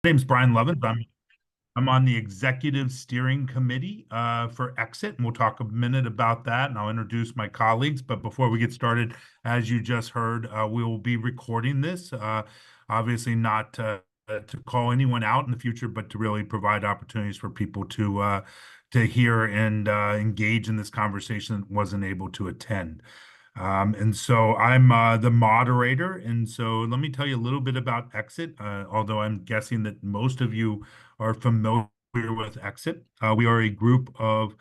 Name's Brian Lovins. I'm on the executive steering committee for EXiT, and we'll talk a minute about that, and I'll introduce my colleagues. But before we get started, as you just heard, we will be recording this. Obviously, not to call anyone out in the future, but to really provide opportunities for people to hear and engage in this conversation that wasn't able to attend. And so I'm the moderator. And so let me tell you a little bit about EXiT, although I'm guessing that most of you are familiar with EXiT. We are a group of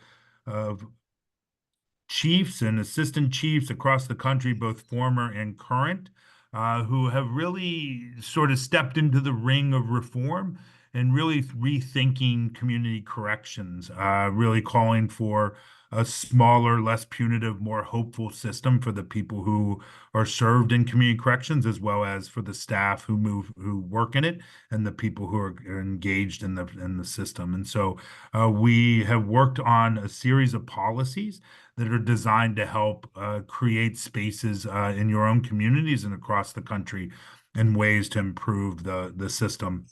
chiefs and assistant chiefs across the country, both former and current, who have really sort of stepped into the ring of reform and really rethinking community corrections, really calling for a smaller, less punitive, more hopeful system for the people who are served in community corrections, as well as for the staff who work in it, and the people who are engaged in the system. And so we have worked on a series of policies that are designed to help create spaces in your own communities and across the country and ways to improve the system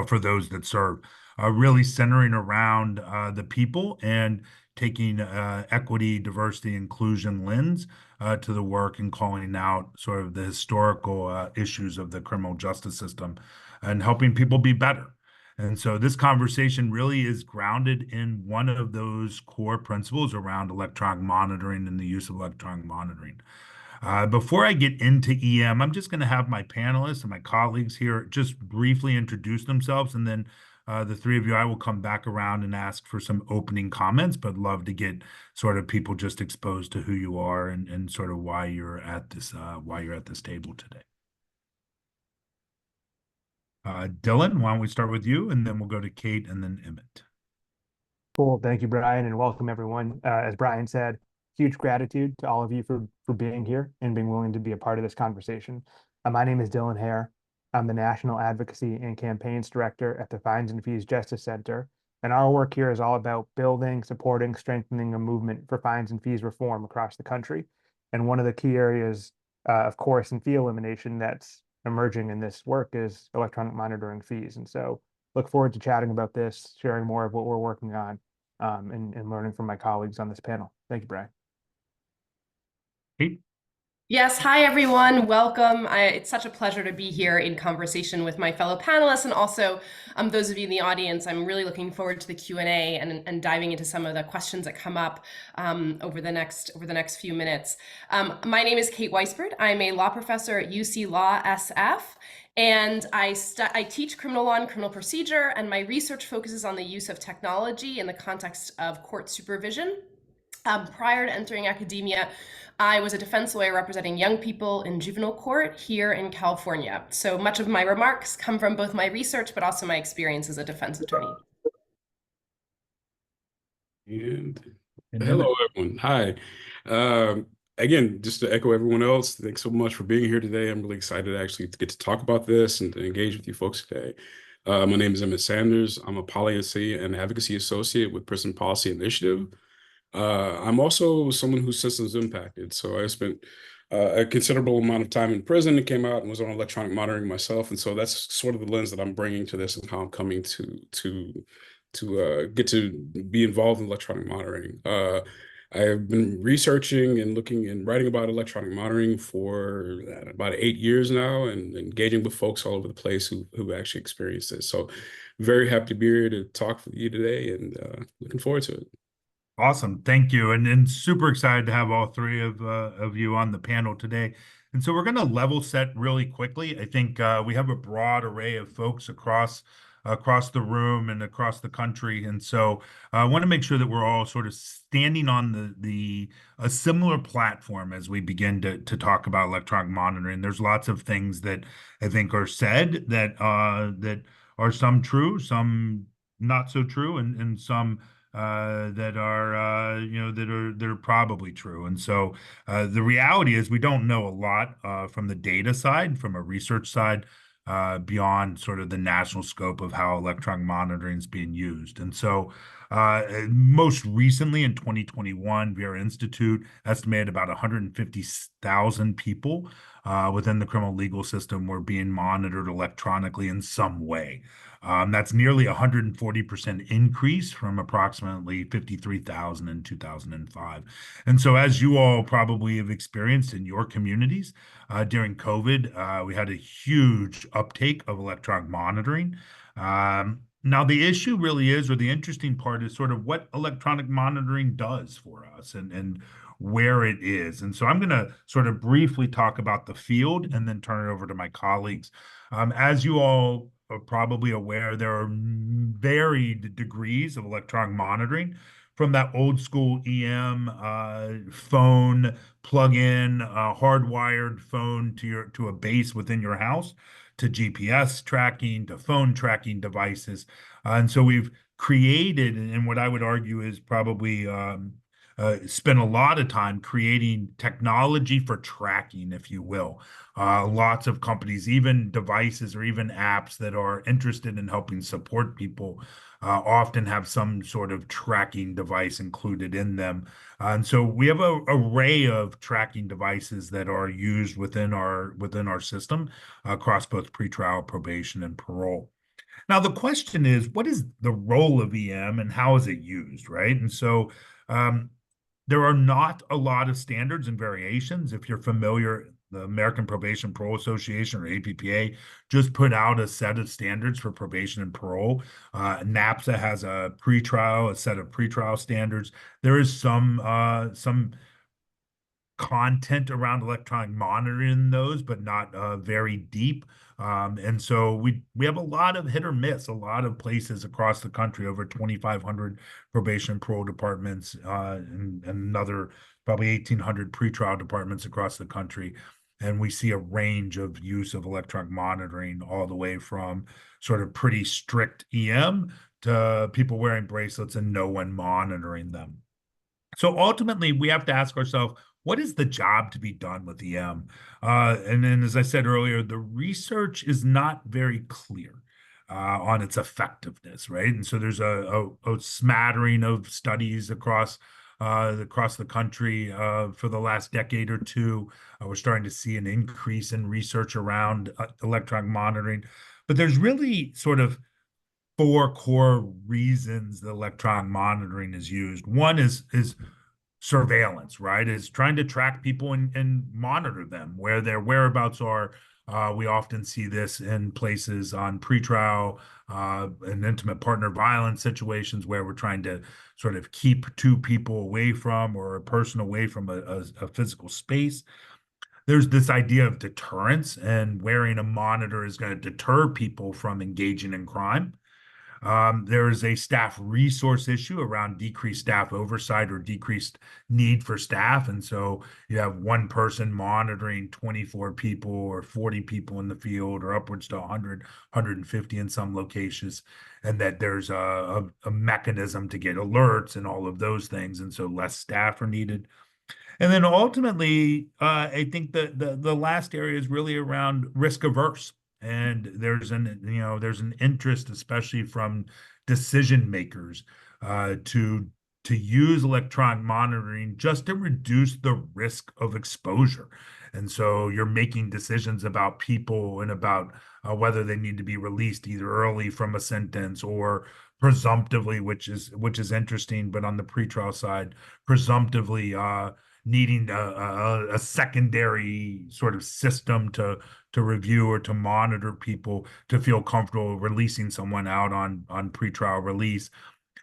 for those that serve, really centering around the people and taking equity, diversity, inclusion lens to the work and calling out sort of the historical issues of the criminal justice system and helping people be better. And so this conversation really is grounded in one of those core principles around electronic monitoring and the use of electronic monitoring. Before I get into EM, I'm just going to have my panelists and my colleagues here just briefly introduce themselves, and then the three of you, I will come back around and ask for some opening comments, but love to get sort of people just exposed to who you are and sort of why you're at this table today. Dylan, why don't we start with you, and then we'll go to Kate and then Emmett. Cool. Thank you, Brian, and welcome everyone. As Brian said, huge gratitude to all of you for being here and being willing to be a part of this conversation. My name is Dylan Hare. I'm the National Advocacy and Campaigns Director at the Fines and Fees Justice Center. And our work here is all about building, supporting, strengthening a movement for fines and fees reform across the country. And one of the key areas, of course, in fee elimination that's emerging in this work is electronic monitoring fees. And so look forward to chatting about this, sharing more of what we're working on, and learning from my colleagues on this panel. Thank you, Brian. Kate? Yes, hi everyone, welcome. It's such a pleasure to be here in conversation with my fellow panelists and also those of you in the audience. I'm really looking forward to the Q&A and diving into some of the questions that come up over the next few minutes. My name is Kate Weisbord. I'm a law professor at UC Law SF. And I teach criminal law and criminal procedure, and my research focuses on the use of technology in the context of court supervision. Prior to entering academia, I was a defense lawyer representing young people in juvenile court here in California. So much of my remarks come from both my research, but also my experience as a defense attorney. And hello, everyone. Hi. Again, just to echo everyone else, thanks so much for being here today. I'm really excited actually to get to talk about this and to engage with you folks today. My name is Emmett Sanders. I'm a policy and advocacy associate with Prison Policy Initiative. I'm also someone whose system's impacted. So I spent a considerable amount of time in prison and came out and was on electronic monitoring myself. And so that's sort of the lens that I'm bringing to this and how I'm coming to get to be involved in electronic monitoring. I have been researching and looking and writing about electronic monitoring for about 8 years now and engaging with folks all over the place who actually experienced this. So very happy to be here to talk with you today and looking forward to it. Awesome. Thank you. And super excited to have all three of you on the panel today. And so we're going to level set really quickly. I think we have a broad array of folks across the room and across the country. And so I want to make sure that we're all sort of standing on a similar platform as we begin to talk about electronic monitoring. There's lots of things that I think are said that are some true, some not so true, and some that are that are probably true. And so the reality is we don't know a lot from the data side, from a research side, beyond sort of the national scope of how electronic monitoring is being used. And so most recently in 2021, Vera Institute estimated about 150 1,000 people within the criminal legal system were being monitored electronically in some way. That's nearly 140% increase from approximately 53,000 in 2005. And so, as you all probably have experienced in your communities during COVID, we had a huge uptake of electronic monitoring. Now, the issue really is, or the interesting part is sort of what electronic monitoring does for us and where it is. And so I'm going to sort of briefly talk about the field and then turn it over to my colleagues. As you all are probably aware, there are varied degrees of electronic monitoring, from that old school EM phone plug-in hardwired phone to a base within your house, to GPS tracking, to phone tracking devices. And so we've created, and what I would argue is probably spent a lot of time creating technology for tracking, if you will. Lots of companies, even devices or even apps that are interested in helping support people, often have some sort of tracking device included in them. And so we have an array of tracking devices that are used within our system across both pretrial, probation, and parole. Now, the question is, what is the role of EM and how is it used, right? And so there are not a lot of standards and variations. If you're familiar, the American Probation Parole Association, or APPA, just put out a set of standards for probation and parole. NAPSA has a set of pretrial standards. There is some content around electronic monitoring in those, but not very deep. And so we have a lot of hit or miss, a lot of places across the country, over 2,500 probation and parole departments, and another probably 1,800 pretrial departments across the country. And we see a range of use of electronic monitoring, all the way from sort of pretty strict EM to people wearing bracelets and no one monitoring them. So ultimately, we have to ask ourselves, what is the job to be done with EM? And then, as I said earlier, the research is not very clear on its effectiveness, right? And so there's a smattering of studies across the country for the last decade or two. We're starting to see an increase in research around electronic monitoring, but there's really sort of four core reasons that electronic monitoring is used. One is surveillance, right? Is trying to track people and monitor them, where their whereabouts are. We often see this in places on pretrial and intimate partner violence situations, where we're trying to sort of keep two people away from, or a person away from a physical space. There's this idea of deterrence, and wearing a monitor is going to deter people from engaging in crime. There is a staff resource issue around decreased staff oversight or decreased need for staff. And so you have one person monitoring 24 people or 40 people in the field, or upwards to 100, 150 in some locations, and that there's a mechanism to get alerts and all of those things. And so less staff are needed. And then ultimately, I think the last area is really around risk averse. And there's an interest, especially from decision makers, to use electronic monitoring just to reduce the risk of exposure. And so you're making decisions about people and about whether they need to be released either early from a sentence or presumptively, which is interesting, but on the pretrial side, presumptively needing a secondary sort of system to review or to monitor people to feel comfortable releasing someone out on pretrial release.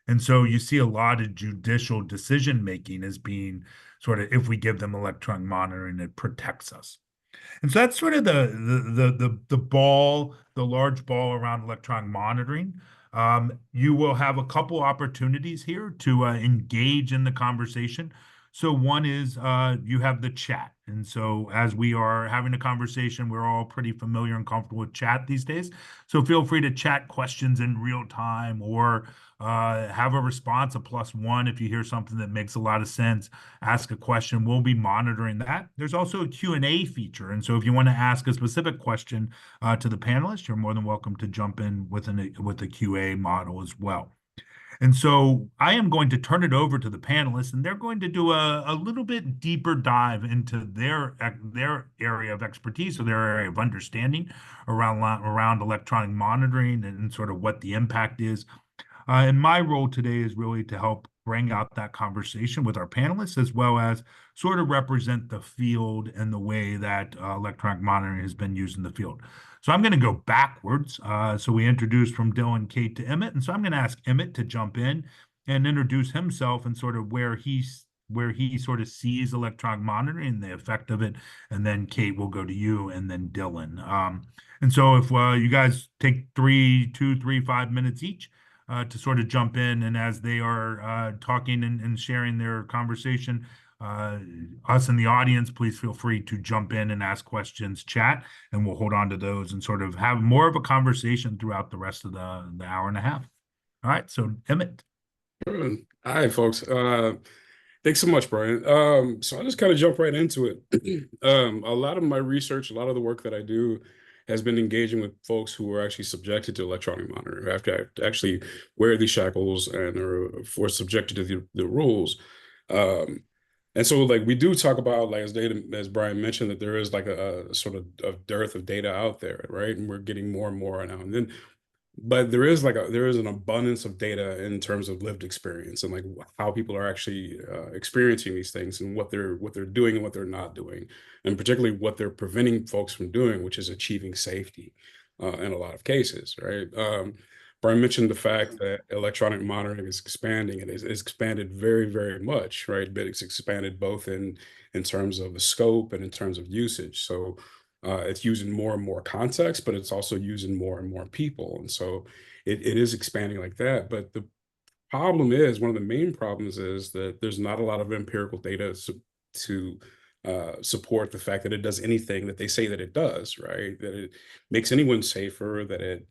And so you see a lot of judicial decision making as being sort of, if we give them electronic monitoring, it protects us. And so that's sort of the large ball around electronic monitoring. You will have a couple opportunities here to engage in the conversation. So one is you have the chat. And so as we are having a conversation, we're all pretty familiar and comfortable with chat these days. So feel free to chat questions in real time, or have a response, a +1 if you hear something that makes a lot of sense. Ask a question. We'll be monitoring that. There's also a Q&A feature. And so if you want to ask a specific question to the panelists, you're more than welcome to jump in with a QA model as well. And so I am going to turn it over to the panelists, and they're going to do a little bit deeper dive into their area of expertise or their area of understanding around electronic monitoring and sort of what the impact is. And my role today is really to help bring out that conversation with our panelists, as well as sort of represent the field and the way that electronic monitoring has been used in the field. So I'm going to go backwards. So we introduced from Dylan, Kate to Emmett. And so I'm going to ask Emmett to jump in and introduce himself and sort of where he sort of sees electronic monitoring and the effect of it. And then Kate will go to you and then Dylan. And so if you guys take 2, 3, 5 minutes each, to sort of jump in, and as they are talking and sharing their conversation, us in the audience, please feel free to jump in and ask questions, chat, and we'll hold on to those and sort of have more of a conversation throughout the rest of the hour and a half. All right, so Emmett. Hi, folks. Thanks so much, Brian. So I'll just kind of jump right into it. A lot of my research, a lot of the work that I do has been engaging with folks who are actually subjected to electronic monitoring, who have to actually wear these shackles and are subjected to the rules. And so like we do talk about, like as Brian mentioned, that there is like a sort of a dearth of data out there, right? And we're getting more and more now and then. But there is an abundance of data in terms of lived experience and like how people are actually experiencing these things and what they're doing and what they're not doing, and particularly what they're preventing folks from doing, which is achieving safety in a lot of cases, right? Brian mentioned the fact that electronic monitoring is expanding, and it's expanded very, very much, right? But it's expanded both in terms of the scope and in terms of usage. So it's using more and more context, but it's also using more and more people. And so it is expanding like that. But the problem is, one of the main problems is that there's not a lot of empirical data to support the fact that it does anything that they say that it does, right? That it makes anyone safer, that it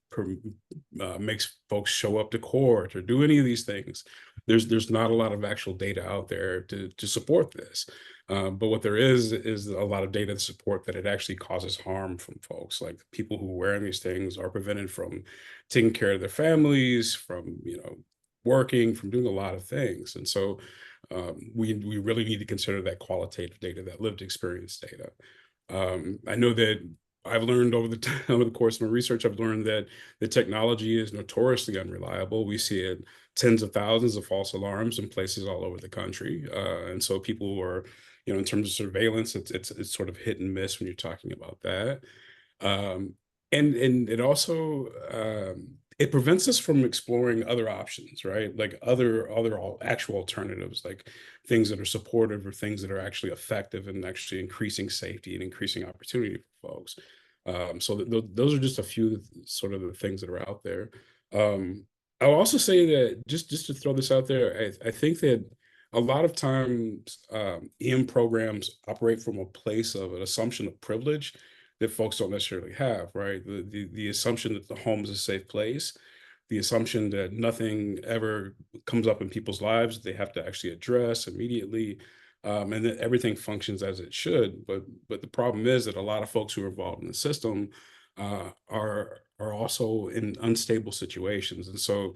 makes folks show up to court or do any of these things. There's not a lot of actual data out there to support this. But what there is a lot of data to support that it actually causes harm from folks. Like people who are wearing these things are prevented from taking care of their families, from working, from doing a lot of things. And so we really need to consider that qualitative data, that lived experience data. I know that I've learned over the course of my research, I've learned that the technology is notoriously unreliable. We see it tens of thousands of false alarms in places all over the country. And so people who are, in terms of surveillance, it's sort of hit and miss when you're talking about that. And it also it prevents us from exploring other options, right? Like other actual alternatives, like things that are supportive or things that are actually effective and actually increasing safety and increasing opportunity for folks. So those are just a few sort of the things that are out there. I'll also say that just to throw this out there, I think that a lot of times EM programs operate from a place of an assumption of privilege that folks don't necessarily have, right? The assumption that the home is a safe place, the assumption that nothing ever comes up in people's lives they have to actually address immediately, and that everything functions as it should. But the problem is that a lot of folks who are involved in the system are also in unstable situations, and so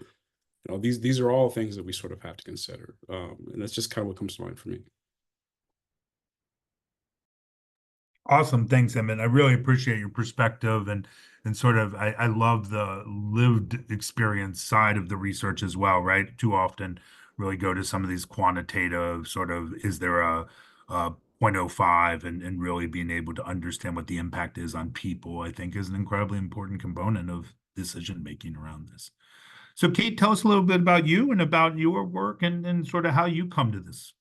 these are all things that we sort of have to consider, and that's just kind of what comes to mind for me. Awesome. Thanks, Emmett. I really appreciate your perspective and sort of I love the lived experience side of the research as well, right? Too often really go to some of these quantitative sort of, is there a 0.05 and really being able to understand what the impact is on people, I think is an incredibly important component of decision making around this. So Kate, tell us a little bit about you and about your work and sort of how you come to this.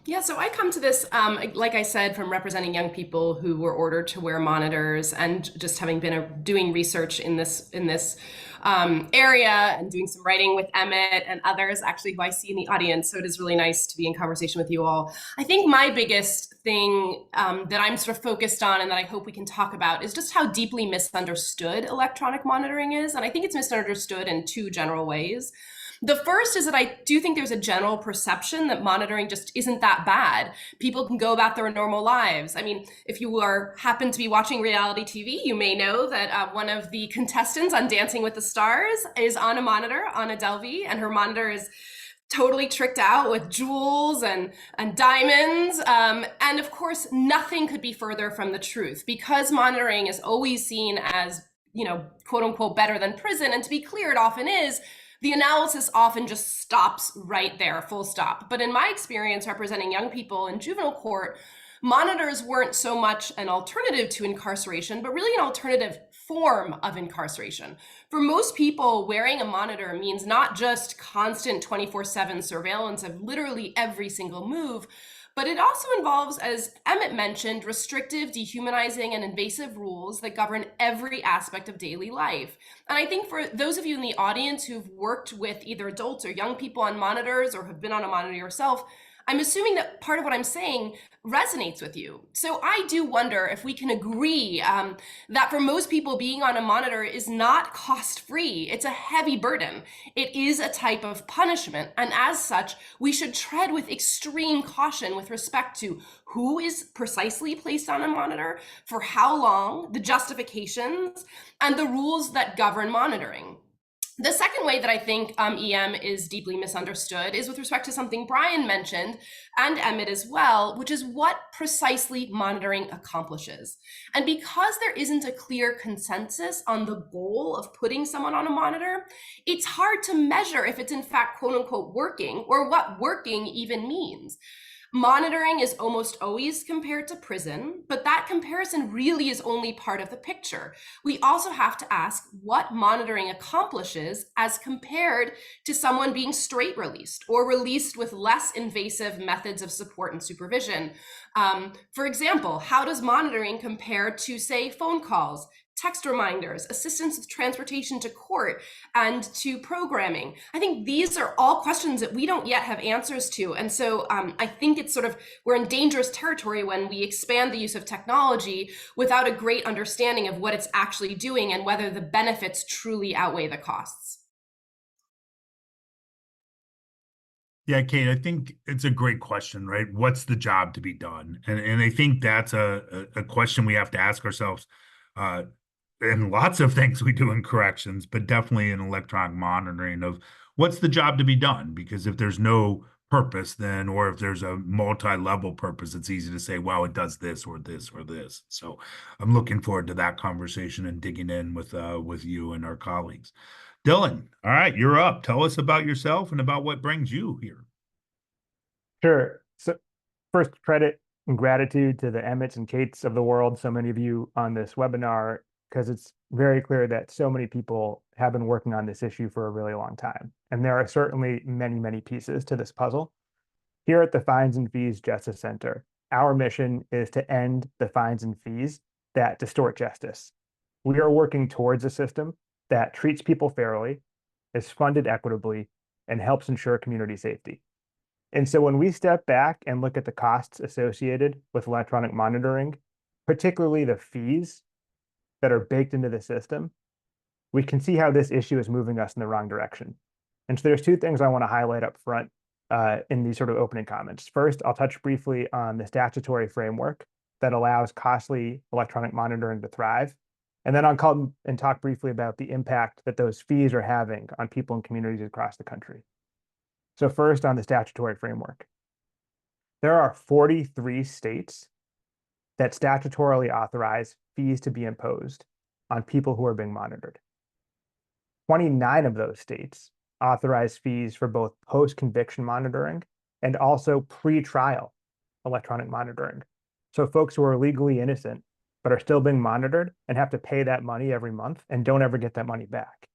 Yeah, so I come to this, like I said, from representing young people who were ordered to wear monitors, and just having been doing research in this area and doing some writing with Emmett and others, actually, who I see in the audience. So it is really nice to be in conversation with you all. I think my biggest thing that I'm sort of focused on and that I hope we can talk about is just how deeply misunderstood electronic monitoring is. And I think it's misunderstood in two general ways. The first is that I do think there's a general perception that monitoring just isn't that bad. People can go about their normal lives. I mean, if you happen to be watching reality TV, you may know that one of the contestants on Dancing with the stars is on a monitor on Adelphi, and her monitor is totally tricked out with jewels and diamonds. And of course, nothing could be further from the truth, because monitoring is always seen as, quote unquote, better than prison. And to be clear, it often is. The analysis often just stops right there, full stop. But in my experience representing young people in juvenile court, monitors weren't so much an alternative to incarceration, but really an alternative form of incarceration. For most people, wearing a monitor means not just constant 24/7 surveillance of literally every single move, but it also involves, as Emmett mentioned, restrictive, dehumanizing, and invasive rules that govern every aspect of daily life. And I think for those of you in the audience who've worked with either adults or young people on monitors or have been on a monitor yourself, I'm assuming that part of what I'm saying resonates with you. So I do wonder if we can agree that for most people, being on a monitor is not cost-free. It's a heavy burden. It is a type of punishment. And as such, we should tread with extreme caution with respect to who is precisely placed on a monitor, for how long, the justifications, and the rules that govern monitoring. The second way that I think EM is deeply misunderstood is with respect to something Brian mentioned, and Emmett as well, which is what precisely monitoring accomplishes. And because there isn't a clear consensus on the goal of putting someone on a monitor, it's hard to measure if it's in fact, quote unquote, working, or what working even means. Monitoring is almost always compared to prison, but that comparison really is only part of the picture. We also have to ask what monitoring accomplishes as compared to someone being straight released or released with less invasive methods of support and supervision. For example, how does monitoring compare to, say, phone calls, text reminders, assistance with transportation to court, and to programming? I think these are all questions that we don't yet have answers to. And so I think it's we're in dangerous territory when we expand the use of technology without a great understanding of what it's actually doing and whether the benefits truly outweigh the costs. Yeah, Kate, I think it's a great question, right? What's the job to be done? And I think that's a question we have to ask ourselves. And lots of things we do in corrections, but definitely in electronic monitoring of what's the job to be done. Because if there's no purpose, then, or if there's a multi-level purpose, it's easy to say, well, it does this or this or this. So I'm looking forward to that conversation and digging in with you and our colleagues. Dylan, all right, you're up. Tell us about yourself and about what brings you here. Sure. So first, credit and gratitude to the Emmets and Kates of the world, so many of you on this webinar, because it's very clear that so many people have been working on this issue for a really long time. And there are certainly many, many pieces to this puzzle. Here at the Fines and Fees Justice Center, our mission is to end the fines and fees that distort justice. We are working towards a system that treats people fairly, is funded equitably, and helps ensure community safety. And so when we step back and look at the costs associated with electronic monitoring, particularly the fees that are baked into the system, we can see how this issue is moving us in the wrong direction. And so there's two things I want to highlight up front in these sort of opening comments. First, I'll touch briefly on the statutory framework that allows costly electronic monitoring to thrive. And then I'll come and talk briefly about the impact that those fees are having on people and communities across the country. So first, on the statutory framework. There are 43 states that statutorily authorize fees to be imposed on people who are being monitored. 29 of those states authorize fees for both post-conviction monitoring and also pre-trial electronic monitoring. So folks who are legally innocent but are still being monitored and have to pay that money every month and don't ever get that money back.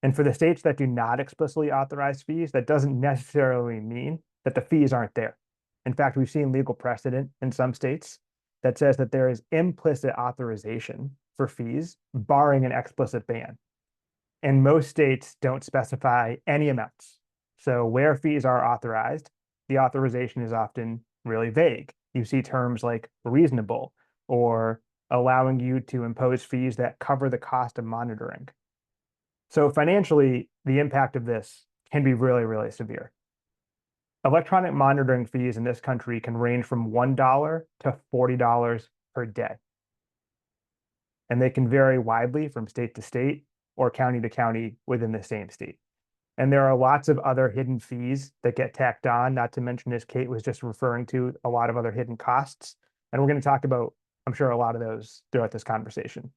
And for the states that do not explicitly authorize fees, that doesn't necessarily mean that the fees aren't there. In fact, we've seen legal precedent in some states that says that there is implicit authorization for fees, barring an explicit ban. And most states don't specify any amounts. So where fees are authorized, the authorization is often really vague. You see terms like reasonable or allowing you to impose fees that cover the cost of monitoring. So financially, the impact of this can be really, really severe. Electronic monitoring fees in this country can range from $1 to $40 per day. And they can vary widely from state to state or county to county within the same state. And there are lots of other hidden fees that get tacked on, not to mention, as Kate was just referring to, a lot of other hidden costs. And we're going to talk about, I'm sure, a lot of those throughout this conversation.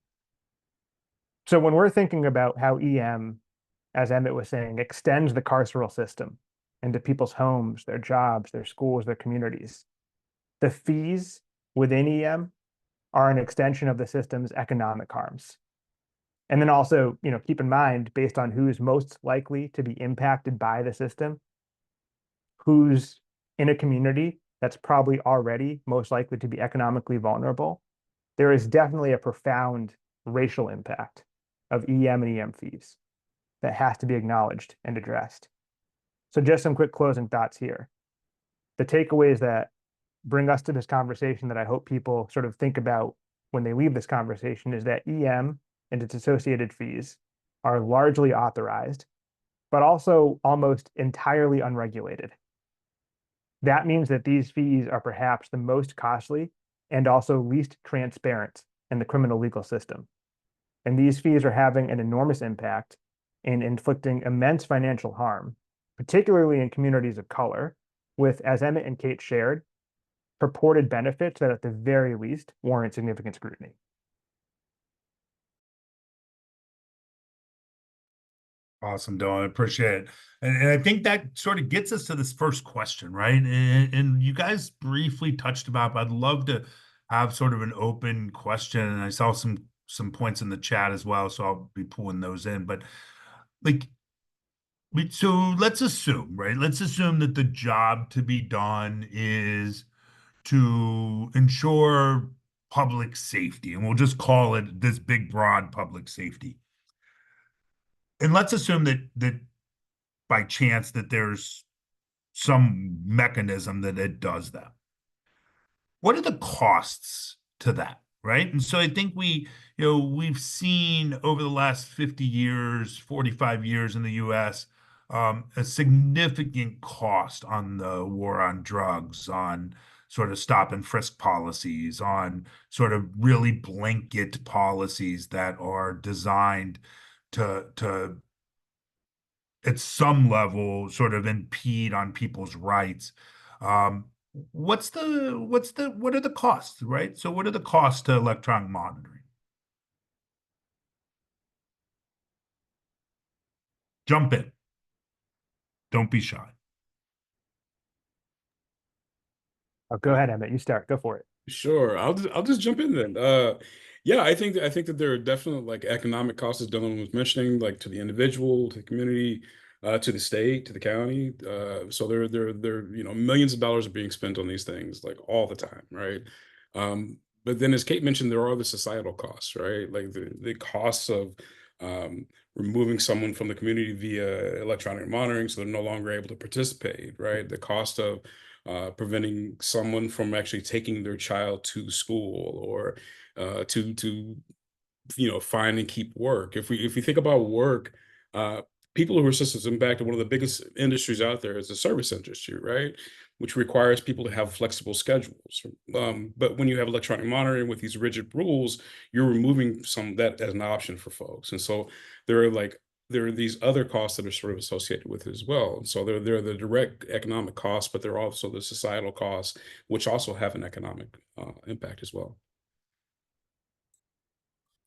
So when we're thinking about how EM, as Emmett was saying, extends the carceral system into people's homes, their jobs, their schools, their communities, the fees within EM are an extension of the system's economic harms. And then also, keep in mind, based on who's most likely to be impacted by the system, who's in a community that's probably already most likely to be economically vulnerable, there is definitely a profound racial impact of EM and EM fees that has to be acknowledged and addressed. So just some quick closing thoughts here. The takeaways that bring us to this conversation that I hope people sort of think about when they leave this conversation is that EM and its associated fees are largely authorized, but also almost entirely unregulated. That means that these fees are perhaps the most costly and also least transparent in the criminal legal system. And these fees are having an enormous impact in inflicting immense financial harm, particularly in communities of color, with, as Emmett and Kate shared, purported benefits that at the very least warrant significant scrutiny. Awesome, Dylan. I appreciate it. And I think that sort of gets us to this first question, right? And you guys briefly touched about, but I'd love to have sort of an open question. And I saw some points in the chat as well, so I'll be pulling those in. But so let's assume, right? Let's assume that the job to be done is to ensure public safety, and we'll just call it this big, broad public safety. And let's assume that by chance that there's some mechanism that it does that. What are the costs to that, right? And so I think we've seen over the last 50 years, 45 years in the US, a significant cost on the war on drugs, on sort of stop and frisk policies, on sort of really blanket policies that are designed to at some level sort of impede on people's rights. What are the costs, right? So what are the costs to electronic monitoring? Jump in. Don't be shy. Oh, go ahead, Emmett. You start. Go for it. Sure, I'll just jump in then. Yeah, I think that there are definitely like economic costs, as Dylan was mentioning, like to the individual, to the community, to the state, to the county. So there millions of dollars are being spent on these things like all the time, right? But then, as Kate mentioned, there are the societal costs, right? Like the costs of removing someone from the community via electronic monitoring, so they're no longer able to participate, right? The cost of preventing someone from actually taking their child to school or to find and keep work. If we think about work, people who are systems impacted, one of the biggest industries out there is the service industry, right? Which requires people to have flexible schedules. But when you have electronic monitoring with these rigid rules, you're removing some of that as an option for folks. And so there are these other costs that are sort of associated with it as well. And so there are the direct economic costs, but there are also the societal costs, which also have an economic impact as well.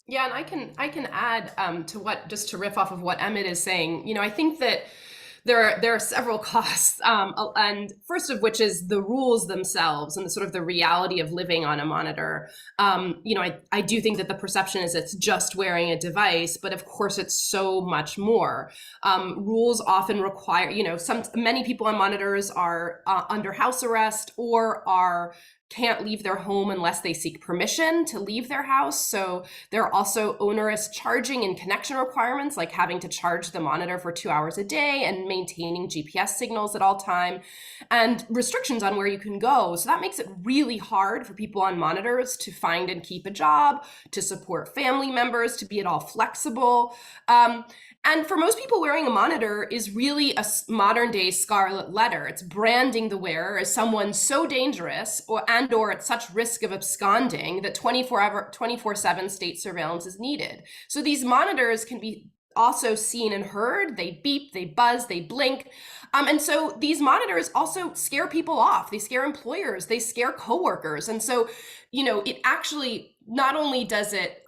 Yeah, and I can add just to riff off of what Emmett is saying. I think that there are several costs, and first of which is the rules themselves and the sort of the reality of living on a monitor. I do think that the perception is it's just wearing a device, but of course it's so much more. Rules often require, many people on monitors are under house arrest or can't leave their home unless they seek permission to leave their house. So there are also onerous charging and connection requirements, like having to charge the monitor for 2 hours a day and maintaining GPS signals at all time, and restrictions on where you can go. So that makes it really hard for people on monitors to find and keep a job, to support family members, to be at all flexible. And for most people, wearing a monitor is really a modern day scarlet letter. It's branding the wearer as someone so dangerous or at such risk of absconding that 24/7 state surveillance is needed. So these monitors can be also seen and heard. They beep, they buzz, they blink. And so these monitors also scare people off. They scare employers, they scare coworkers. And so, it actually, not only does it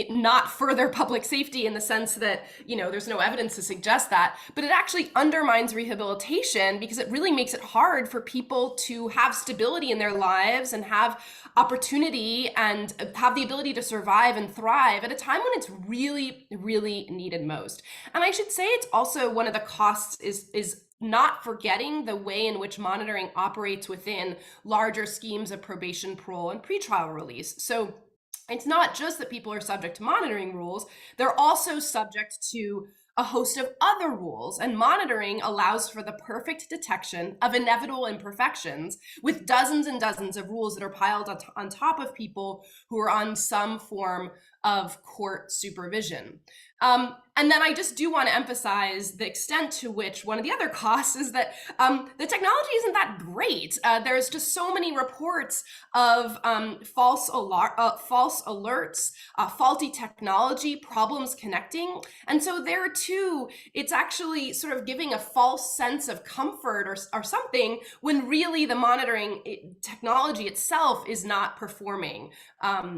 not further public safety in the sense that, there's no evidence to suggest that, but it actually undermines rehabilitation because it really makes it hard for people to have stability in their lives and have opportunity and have the ability to survive and thrive at a time when it's really, really needed most. And I should say it's also one of the costs is not forgetting the way in which monitoring operates within larger schemes of probation, parole, and pretrial release. So it's not just that people are subject to monitoring rules, they're also subject to a host of other rules, and monitoring allows for the perfect detection of inevitable imperfections with dozens and dozens of rules that are piled on top of people who are on some form of court supervision. And then I just do want to emphasize the extent to which one of the other costs is that the technology isn't that great. There's just so many reports of false alerts, faulty technology, problems connecting. And so there too, it's actually sort of giving a false sense of comfort or something when really the monitoring technology itself is not performing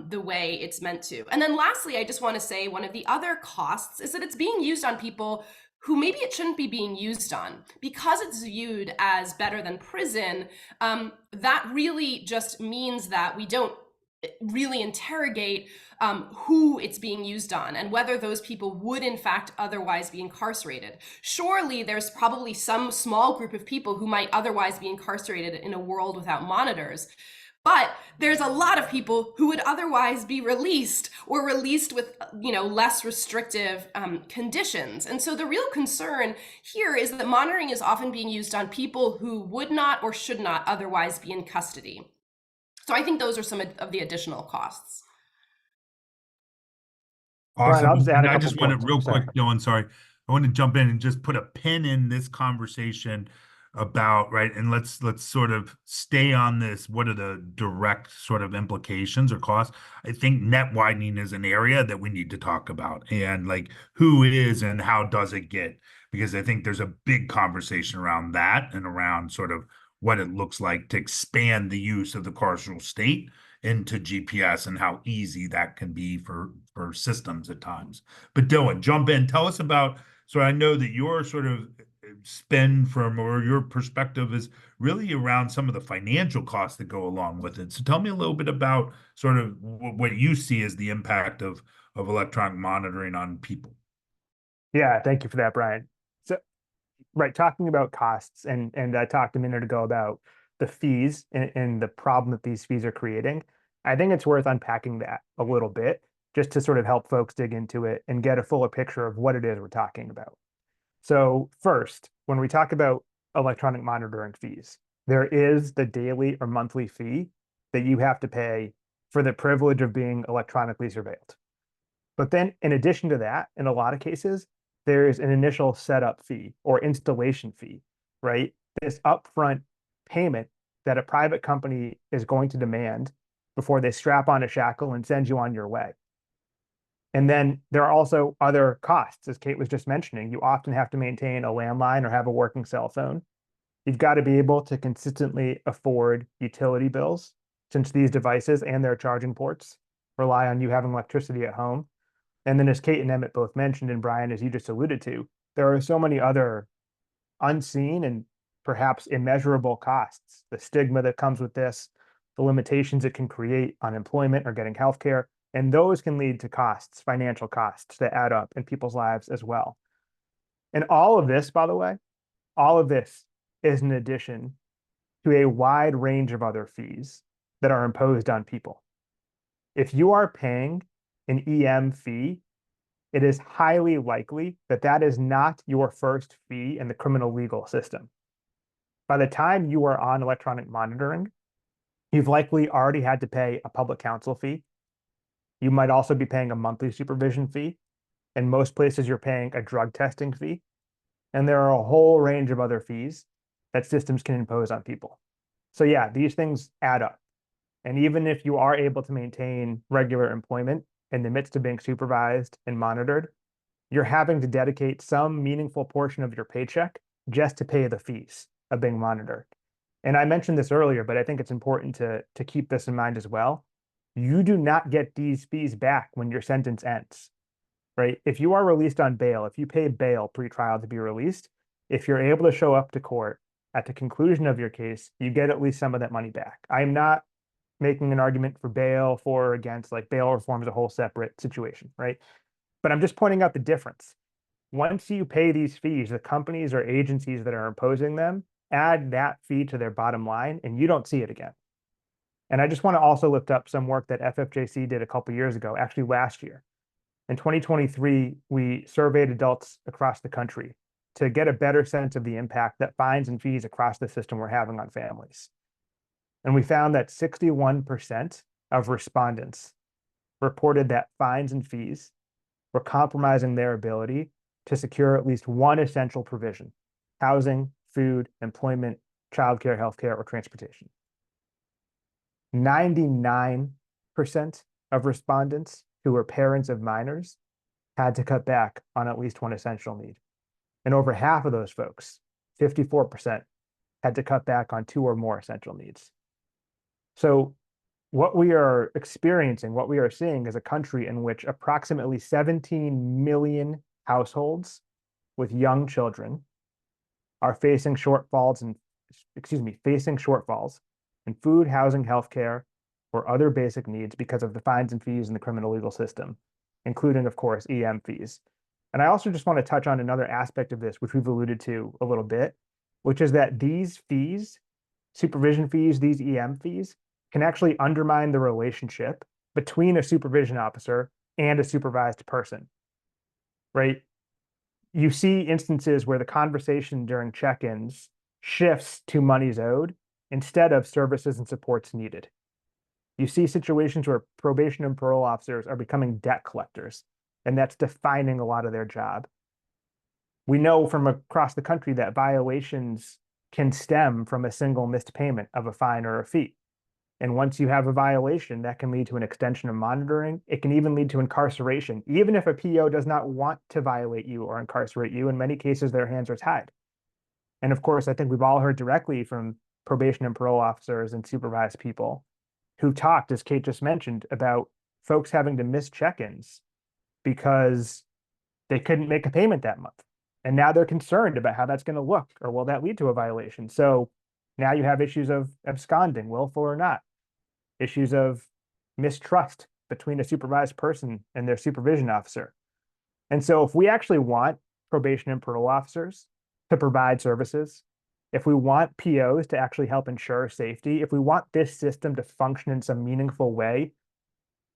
the way it's meant to. And then lastly, I just want to say one of the other costs is that it's being used on people who maybe it shouldn't be being used on. Because it's viewed as better than prison, that really just means that we don't really interrogate who it's being used on and whether those people would in fact otherwise be incarcerated. Surely there's probably some small group of people who might otherwise be incarcerated in a world without monitors. But there's a lot of people who would otherwise be released or released with, less restrictive conditions. And so the real concern here is that monitoring is often being used on people who would not or should not otherwise be in custody. So I think those are some of the additional costs. Awesome. I'll just add a And I couple just want to points. real Sorry. quick, Dylan, sorry. I want to jump in and just put a pin in this conversation about, right? And let's sort of stay on this. What are the direct sort of implications or costs? I think net widening is an area that we need to talk about, and like who is and how does it get? Because I think there's a big conversation around that and around sort of what it looks like to expand the use of the carceral state into GPS and how easy that can be for systems at times. But Dylan, jump in. Tell us about, so I know that your sort of spend from, or your perspective is really around some of the financial costs that go along with it. So tell me a little bit about sort of what you see as the impact of electronic monitoring on people. Yeah, thank you for that, Brian. So, right, talking about costs, and I talked a minute ago about the fees and the problem that these fees are creating. I think it's worth unpacking that a little bit just to sort of help folks dig into it and get a fuller picture of what it is we're talking about. So first, when we talk about electronic monitoring fees, there is the daily or monthly fee that you have to pay for the privilege of being electronically surveilled. But then in addition to that, in a lot of cases, there's an initial setup fee or installation fee, right? This upfront payment that a private company is going to demand before they strap on a shackle and send you on your way. And then there are also other costs, as Kate was just mentioning. You often have to maintain a landline or have a working cell phone. You've got to be able to consistently afford utility bills, since these devices and their charging ports rely on you having electricity at home. And then as Kate and Emmett both mentioned, and Brian, as you just alluded to, there are so many other unseen and perhaps immeasurable costs. The stigma that comes with this, the limitations it can create on employment or getting healthcare, and those can lead to costs, financial costs that add up in people's lives as well. And all of this, by the way, all of this is in addition to a wide range of other fees that are imposed on people. If you are paying an EM fee, it is highly likely that that is not your first fee in the criminal legal system. By the time you are on electronic monitoring, you've likely already had to pay a public counsel fee. You might also be paying a monthly supervision fee. In most places, you're paying a drug testing fee. And there are a whole range of other fees that systems can impose on people. So yeah, these things add up. And even if you are able to maintain regular employment in the midst of being supervised and monitored, you're having to dedicate some meaningful portion of your paycheck just to pay the fees of being monitored. And I mentioned this earlier, but I think it's important to keep this in mind as well. You do not get these fees back when your sentence ends, right? If you are released on bail, if you pay bail pre-trial to be released, if you're able to show up to court at the conclusion of your case, you get at least some of that money back. I'm not making an argument for bail, for or against, like bail reform is a whole separate situation, right? But I'm just pointing out the difference. Once you pay these fees, the companies or agencies that are imposing them add that fee to their bottom line, and you don't see it again. And I just want to also lift up some work that FFJC did a couple years ago, actually last year. In 2023, we surveyed adults across the country to get a better sense of the impact that fines and fees across the system were having on families. And we found that 61% of respondents reported that fines and fees were compromising their ability to secure at least one essential provision: housing, food, employment, childcare, healthcare, or transportation. 99% of respondents who were parents of minors had to cut back on at least one essential need. And over half of those folks, 54%, had to cut back on two or more essential needs. So what we are experiencing, what we are seeing is a country in which approximately 17 million households with young children are facing shortfalls in food, housing, healthcare, or other basic needs because of the fines and fees in the criminal legal system, including, of course, EM fees. And I also just want to touch on another aspect of this, which we've alluded to a little bit, which is that these fees, supervision fees, these EM fees, can actually undermine the relationship between a supervision officer and a supervised person, right? You see instances where the conversation during check-ins shifts to monies owed instead of services and supports needed. You see situations where probation and parole officers are becoming debt collectors, and that's defining a lot of their job. We know from across the country that violations can stem from a single missed payment of a fine or a fee. And once you have a violation, that can lead to an extension of monitoring. It can even lead to incarceration, even if a PO does not want to violate you or incarcerate you. In many cases, their hands are tied. And of course, I think we've all heard directly from probation and parole officers and supervised people who talked, as Kate just mentioned, about folks having to miss check-ins because they couldn't make a payment that month. And now they're concerned about how that's going to look, or will that lead to a violation? So now you have issues of absconding, willful or not, issues of mistrust between a supervised person and their supervision officer. And so if we actually want probation and parole officers to provide services, if we want POs to actually help ensure safety, if we want this system to function in some meaningful way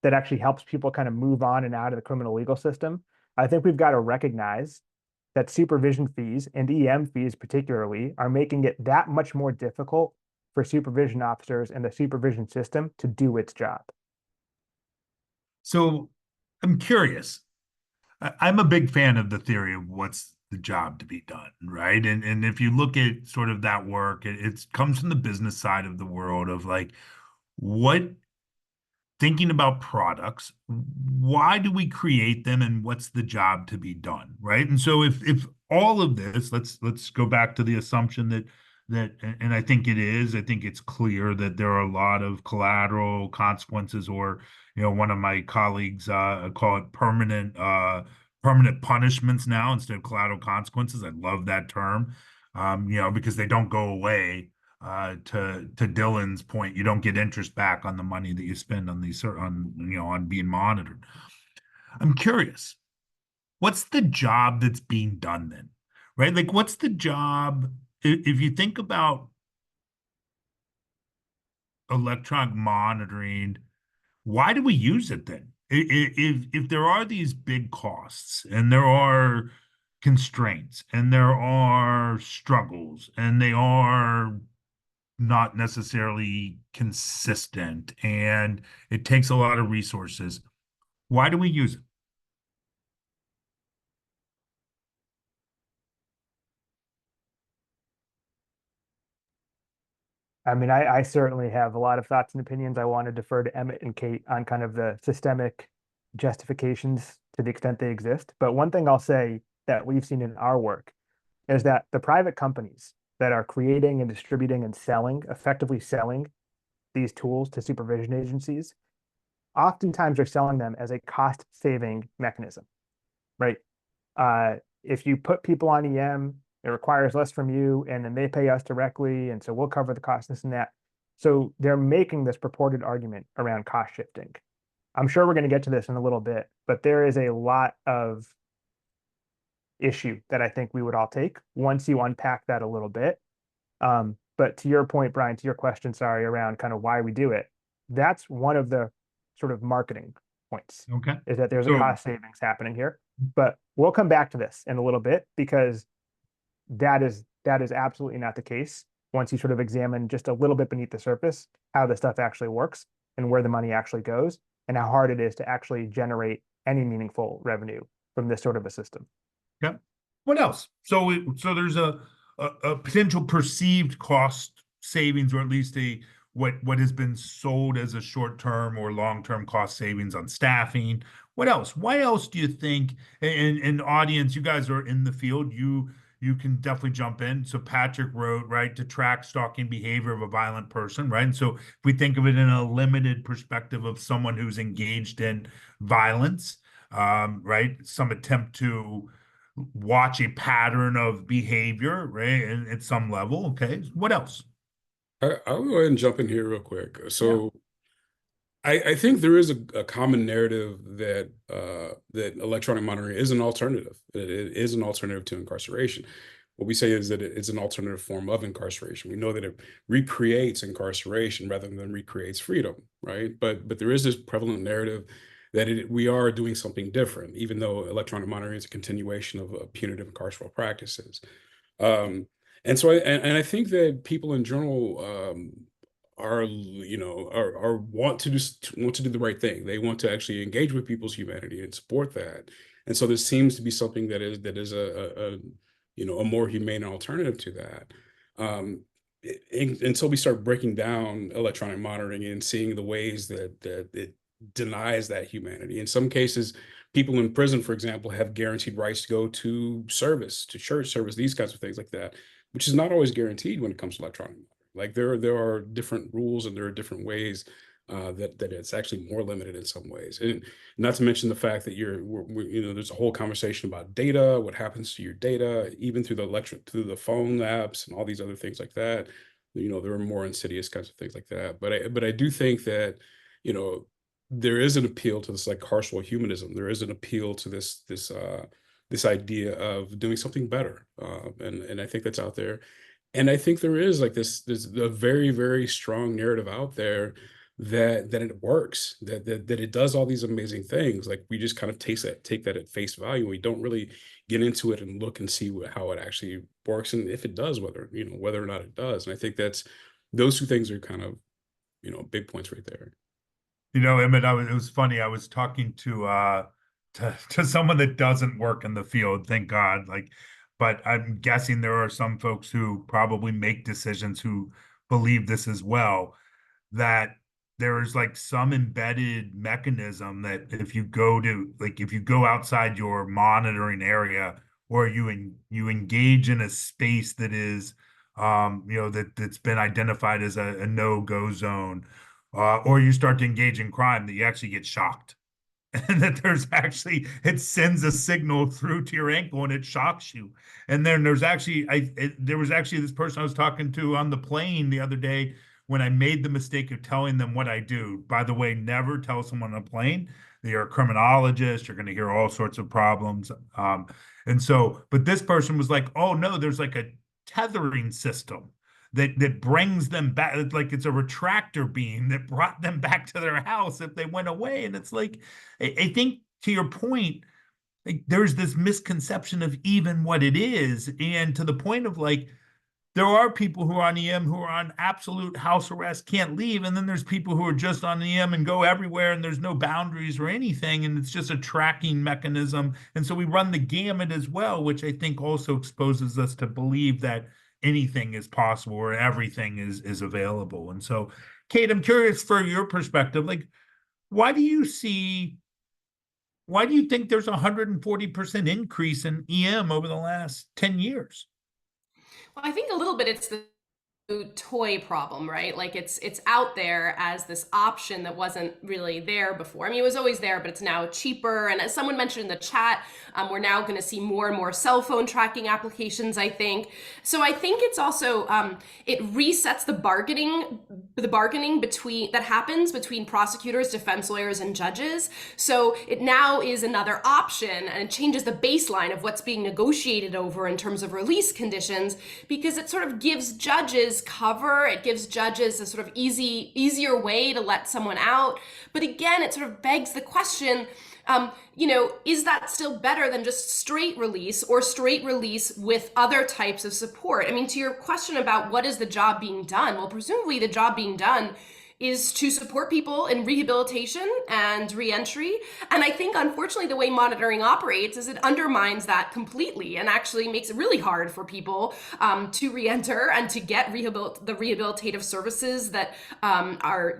that actually helps people kind of move on and out of the criminal legal system, I think we've got to recognize that supervision fees and EM fees particularly are making it that much more difficult for supervision officers and the supervision system to do its job. So I'm curious. I'm a big fan of the theory of what's the job to be done, right? And if you look at sort of that work, it comes from the business side of the world of like, what thinking about products, why do we create them and what's the job to be done, right? And so if all of this, let's go back to the assumption that and I think it's clear that there are a lot of collateral consequences, or one of my colleagues call it permanent punishments now instead of collateral consequences. I love that term, because they don't go away. To Dylan's point, you don't get interest back on the money that you spend on on being monitored. I'm curious, what's the job that's being done then, right? Like, what's the job if you think about electronic monitoring? Why do we use it then? If there are these big costs and there are constraints and there are struggles and they are not necessarily consistent and it takes a lot of resources, why do we use it? I mean, I certainly have a lot of thoughts and opinions. I want to defer to Emmett and Kate on kind of the systemic justifications to the extent they exist. But one thing I'll say that we've seen in our work is that the private companies that are creating and distributing and selling, effectively selling these tools to supervision agencies, oftentimes are selling them as a cost-saving mechanism, right? If you put people on EM, it requires less from you, and then they pay us directly, and so we'll cover the cost, this and that. So they're making this purported argument around cost shifting. I'm sure we're going to get to this in a little bit, but there is a lot of issue that I think we would all take once you unpack that a little bit. But to your point, Brian, to your question, sorry, around kind of why we do it, that's one of the sort of marketing points. Okay. Is that there's a cost savings happening here. But we'll come back to this in a little bit because that is absolutely not the case once you sort of examine just a little bit beneath the surface how the stuff actually works and where the money actually goes and how hard it is to actually generate any meaningful revenue from this sort of a system. Okay. What else? So there's a potential perceived cost savings, or at least what has been sold as a short-term or long-term cost savings on staffing. What else? Why else do you think, and audience, you guys are in the field, you can definitely jump in. So Patrick wrote, right, to track stalking behavior of a violent person, right? And so if we think of it in a limited perspective of someone who's engaged in violence, right, some attempt to watch a pattern of behavior, right, and at some level. Okay, what else? I'll go ahead and jump in here real quick. So I think there is a common narrative that that electronic monitoring is an alternative. It is an alternative to incarceration. What we say is that it's an alternative form of incarceration. We know that it recreates incarceration rather than recreates freedom, right? But there is this prevalent narrative that we are doing something different, even though electronic monitoring is a continuation of punitive carceral practices. And so I think that people in general are want to do the right thing. They want to actually engage with people's humanity and support that. And so there seems to be something that is a more humane alternative to that. Until we start breaking down electronic monitoring and seeing the ways that it denies that humanity. In some cases, people in prison, for example, have guaranteed rights to go to service, to church service, these kinds of things like that, which is not always guaranteed when it comes to electronic monitoring. Like there are different rules and there are different ways that it's actually more limited in some ways. And not to mention the fact that there's a whole conversation about data, what happens to your data, even through the phone apps and all these other things like that. There are more insidious kinds of things like that. But I do think that, there is an appeal to this like carceral humanism. There is an appeal to this idea of doing something better, and I think that's out there. And I think there is like this a very, very strong narrative out there that it works, that it does all these amazing things. Like we just kind of take that at face value. We don't really get into it and look and see how it actually works, and if it does, whether or not it does. And I think those two things are kind of big points right there. Emmett, it was funny. I was talking to someone that doesn't work in the field, thank God. But I'm guessing there are some folks who probably make decisions who believe this as well, that there is like some embedded mechanism that if you go outside your monitoring area, or you engage in a space that is that's been identified as a no-go zone, or you start to engage in crime, that you actually get shocked. And that it sends a signal through to your ankle and it shocks you. And then there was actually this person I was talking to on the plane the other day when I made the mistake of telling them what I do. By the way, never tell someone on a plane that you're a criminologist, you're going to hear all sorts of problems. But this person was like, oh no, there's like a tethering system that brings them back, like it's a retractor beam that brought them back to their house if they went away. And it's like, I think to your point, like there's this misconception of even what it is, and to the point of like, there are people who are on EM who are on absolute house arrest, can't leave, and then there's people who are just on EM and go everywhere, and there's no boundaries or anything, and it's just a tracking mechanism. And so we run the gamut as well, which I think also exposes us to believe that anything is possible or everything is available. And so, Kate, I'm curious for your perspective, like, why do you see why do you think there's a 140% increase in EM over the last 10 years? Well, I think a little bit it's the toy problem, right? Like it's out there as this option that wasn't really there before. I mean, it was always there, but it's now cheaper. And as someone mentioned in the chat, we're now going to see more and more cell phone tracking applications, I think. So I think it's also it resets the bargaining between that happens between prosecutors, defense lawyers, and judges. So it now is another option, and it changes the baseline of what's being negotiated over in terms of release conditions, because it sort of gives judges cover. It gives judges a sort of easier way to let someone out. But again, it sort of begs the question, is that still better than just straight release or straight release with other types of support? I mean, to your question about what is the job being done? Well, presumably the job being done is to support people in rehabilitation and reentry. And I think, unfortunately, the way monitoring operates is it undermines that completely and actually makes it really hard for people to reenter and to get the rehabilitative services that are,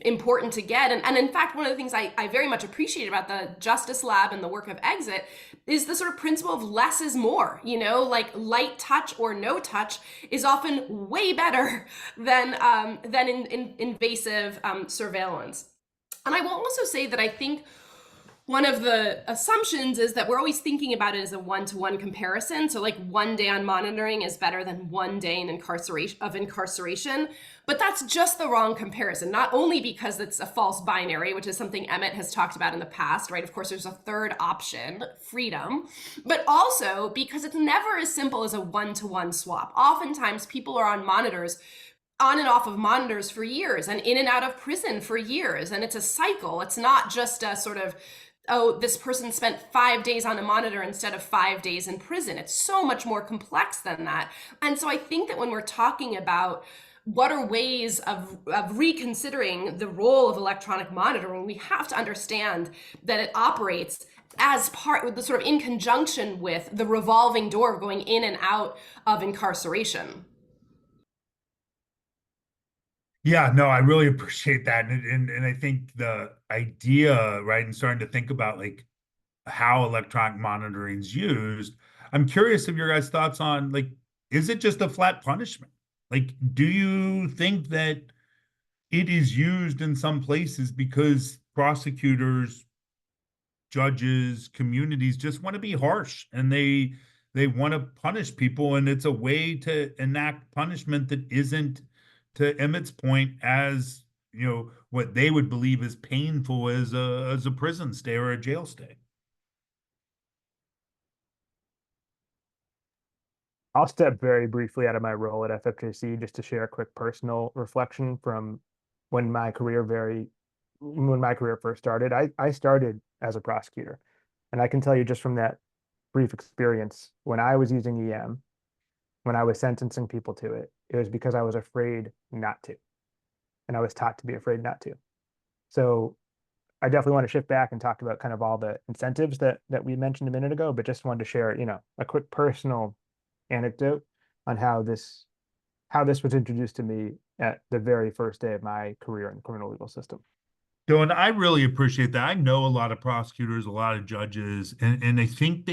important to get. And in fact, one of the things I very much appreciate about the Justice Lab and the work of EXiT is the sort of principle of less is more, like light touch or no touch is often way better than invasive surveillance. And I will also say that I think one of the assumptions is that we're always thinking about it as a one-to-one comparison. So like 1 day on monitoring is better than 1 day in incarceration. But that's just the wrong comparison, not only because it's a false binary, which is something Emmett has talked about in the past, right? Of course, there's a third option, freedom, but also because it's never as simple as a one-to-one swap. Oftentimes people are on and off of monitors for years and in and out of prison for years. And it's a cycle. It's not just a sort of, oh, this person spent 5 days on a monitor instead of 5 days in prison. It's so much more complex than that. And so I think that when we're talking about what are ways of reconsidering the role of electronic monitoring, we have to understand that it operates as part of the sort of in conjunction with the revolving door going in and out of incarceration. Yeah, no, I really appreciate that. And I think the idea, right, and starting to think about like how electronic monitoring is used, I'm curious of your guys' thoughts on like, is it just a flat punishment? Like, do you think that it is used in some places because prosecutors, judges, communities just want to be harsh and they want to punish people, and it's a way to enact punishment that isn't, to Emmett's point, as what they would believe is painful as a prison stay or a jail stay? I'll step very briefly out of my role at FFJC just to share a quick personal reflection from when my career first started. I started as a prosecutor, and I can tell you just from that brief experience, when I was using EM, when I was sentencing people to it, it was because I was afraid not to, and I was taught to be afraid not to. So I definitely want to shift back and talk about kind of all the incentives that we mentioned a minute ago, but just wanted to share, a quick personal anecdote on how this was introduced to me at the very first day of my career in the criminal legal system. Dylan, I really appreciate that. I know a lot of prosecutors, a lot of judges, and I think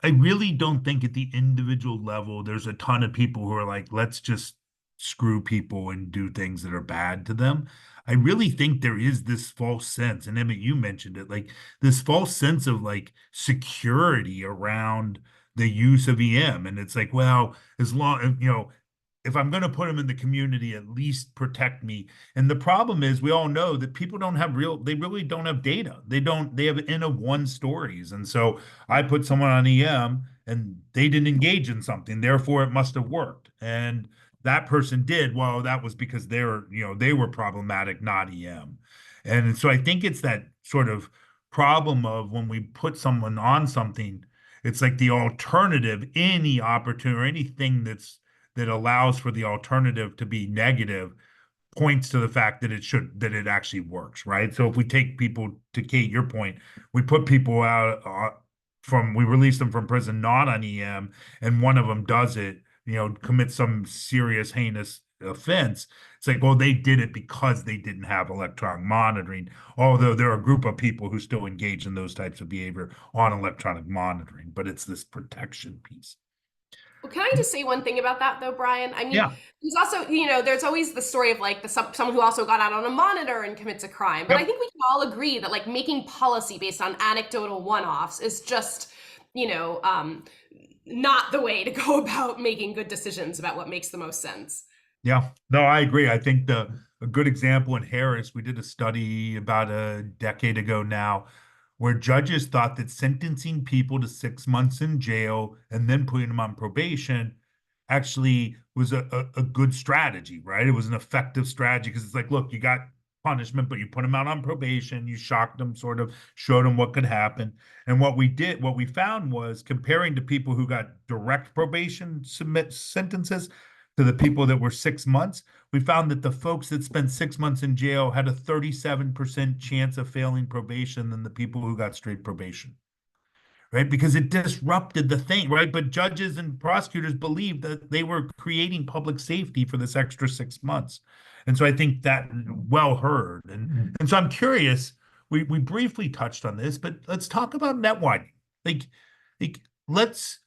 I really don't think at the individual level there's a ton of people who are like, let's just screw people and do things that are bad to them. I really think there is this false sense, and Emmett, you mentioned it, like this false sense of like security around the use of EM. And it's like, well, as long, if I'm going to put them in the community, at least protect me. And the problem is, we all know that people they really don't have data. They have N of 1 stories. And so I put someone on EM and they didn't engage in something, therefore it must have worked. And that person did. Well, that was because they were problematic, not EM. And so I think it's that sort of problem of when we put someone on something, it's like the alternative, any opportunity or anything that allows for the alternative to be negative points to the fact that it actually works, right? So if we take people, to Kate, your point, we put people out we release them from prison not on EM, and one of them does it, commits some serious heinous offense. It's like, well, they did it because they didn't have electronic monitoring, although there are a group of people who still engage in those types of behavior on electronic monitoring, but it's this protection piece. Well, can I just say one thing about that though, Brian? I mean, Yeah. there's also, there's always the story of like someone who also got out on a monitor and commits a crime. But I Yep. think we can all agree that like making policy based on anecdotal one-offs is just, not the way to go about making good decisions about what makes the most sense. Yeah, no, I agree. I think a good example in Harris, we did a study about a decade ago now, where judges thought that sentencing people to 6 months in jail and then putting them on probation actually was a good strategy, right? It was an effective strategy because it's like, look, you got punishment, but you put them out on probation, you shocked them, sort of showed them what could happen. And what we found was comparing to people who got direct probation submit sentences to the people that were 6 months, we found that the folks that spent 6 months in jail had a 37% chance of failing probation than the people who got straight probation, right? Because it disrupted the thing, right? But judges and prosecutors believed that they were creating public safety for this extra 6 months. And so I think that well heard. And so I'm curious, we briefly touched on this, but let's talk about net widening. Like let's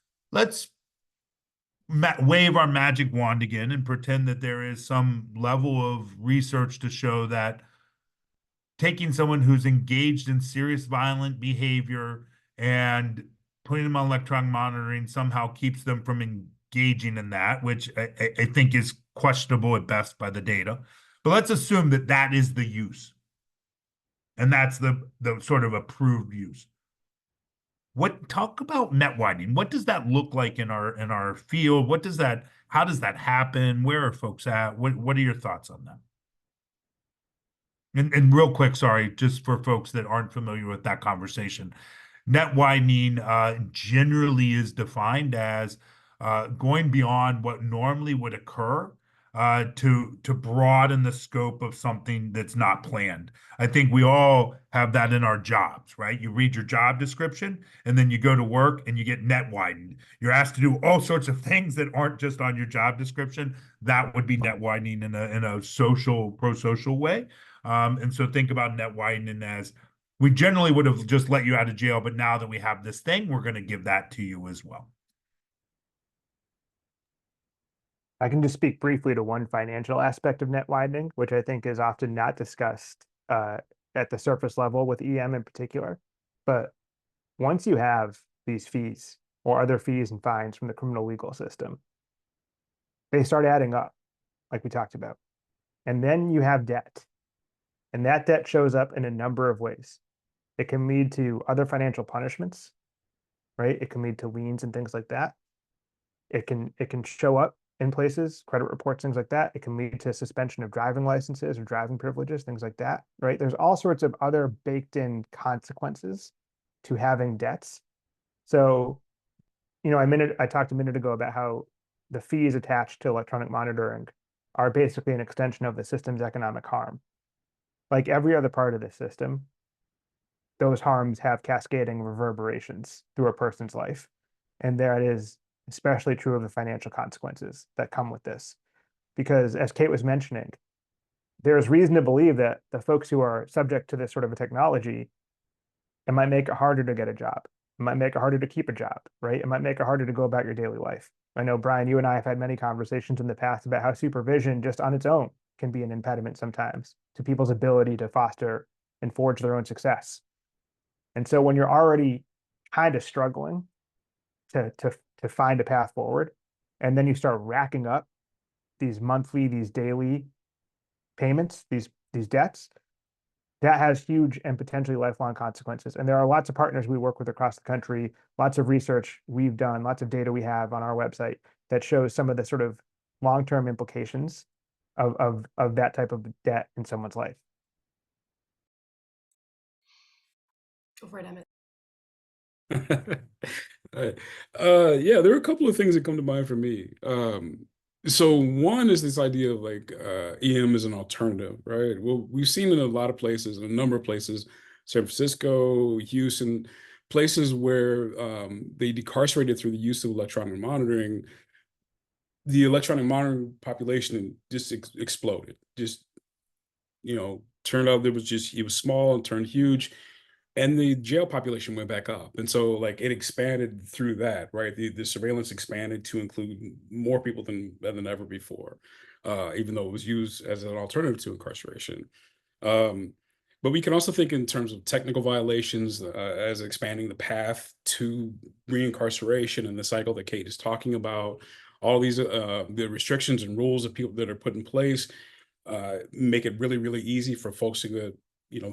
wave our magic wand again and pretend that there is some level of research to show that taking someone who's engaged in serious violent behavior and putting them on electronic monitoring somehow keeps them from engaging in that, which I think is questionable at best by the data. But let's assume that that is the use. And that's the sort of approved use. Talk about net widening. What does that look like in our field? How does that happen? Where are folks at? What are your thoughts on that? And real quick, sorry, just for folks that aren't familiar with that conversation, net widening generally is defined as going beyond what normally would occur to broaden the scope of something that's not planned. I think we all have that in our jobs, right? You read your job description and then you go to work and you get net widened. You're asked to do all sorts of things that aren't just on your job description. That would be net widening in a pro-social way. And so think about net widening as we generally would have just let you out of jail, but now that we have this thing, we're going to give that to you as well. I can just speak briefly to one financial aspect of net widening, which I think is often not discussed at the surface level with EM in particular. But once you have these fees or other fees and fines from the criminal legal system, they start adding up, like we talked about. And then you have debt. And that debt shows up in a number of ways. It can lead to other financial punishments, right? It can lead to liens and things like that. It can show up in places, credit reports, things like that. It can lead to suspension of driving licenses or driving privileges, things like that, right? There's all sorts of other baked in consequences to having debts. So, I talked a minute ago about how the fees attached to electronic monitoring are basically an extension of the system's economic harm. Like every other part of the system, those harms have cascading reverberations through a person's life. And that is especially true of the financial consequences that come with this. Because as Kate was mentioning, there's reason to believe that the folks who are subject to this sort of a technology, it might make it harder to get a job. It might make it harder to keep a job, right? It might make it harder to go about your daily life. I know, Brian, you and I have had many conversations in the past about how supervision just on its own can be an impediment sometimes to people's ability to foster and forge their own success. And so when you're already kind of struggling to find a path forward, and then you start racking up these monthly, these daily payments, these debts, that has huge and potentially lifelong consequences. And there are lots of partners we work with across the country, lots of research we've done, lots of data we have on our website that shows some of the sort of long-term implications of that type of debt in someone's life. Go for it, Emmett. Yeah, there are a couple of things that come to mind for me. So one is this idea of like EM as an alternative, right? Well, we've seen in a lot of places, in a number of places, San Francisco, Houston, places where they decarcerated through the use of electronic monitoring. the electronic monitoring population just exploded. Just, turned out it was small and turned huge, and the jail population went back up. And so like it expanded through that, right? The surveillance expanded to include more people than ever before, even though it was used as an alternative to incarceration. Um, but we can also think in terms of technical violations as expanding the path to reincarceration and the cycle that Kate is talking about. All these the restrictions and rules of people that are put in place make it really, really easy for folks to get,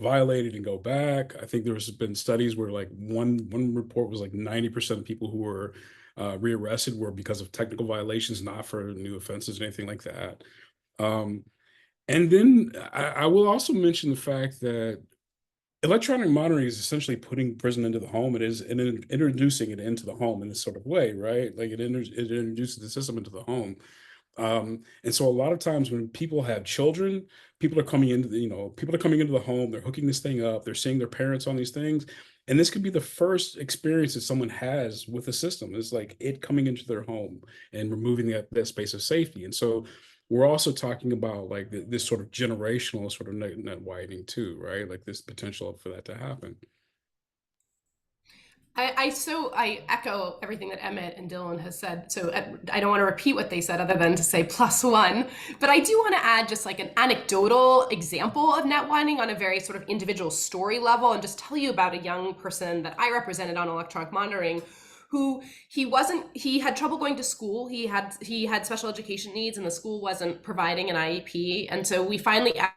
violate it and go back. I think there's been studies where like one report was like 90% of people who were rearrested were because of technical violations, not for new offenses or anything like that. And then I will also mention the fact that electronic monitoring is essentially putting prison into the home. It is introducing it into the home in this sort of way, right? Like it introduces the system into the home. And so a lot of times when people have children, people are coming into the home, they're hooking this thing up, they're seeing their parents on these things. And this could be the first experience that someone has with the system. It's like it coming into their home and removing that space of safety. And so we're also talking about like this sort of generational sort of net widening too, right? Like this potential for that to happen. I echo everything that Emmett and Dylan has said. So I don't want to repeat what they said other than to say +1, but I do want to add just like an anecdotal example of net widening on a very sort of individual story level, and just tell you about a young person that I represented on electronic monitoring who he had trouble going to school. He had special education needs and the school wasn't providing an IEP. And so we finally asked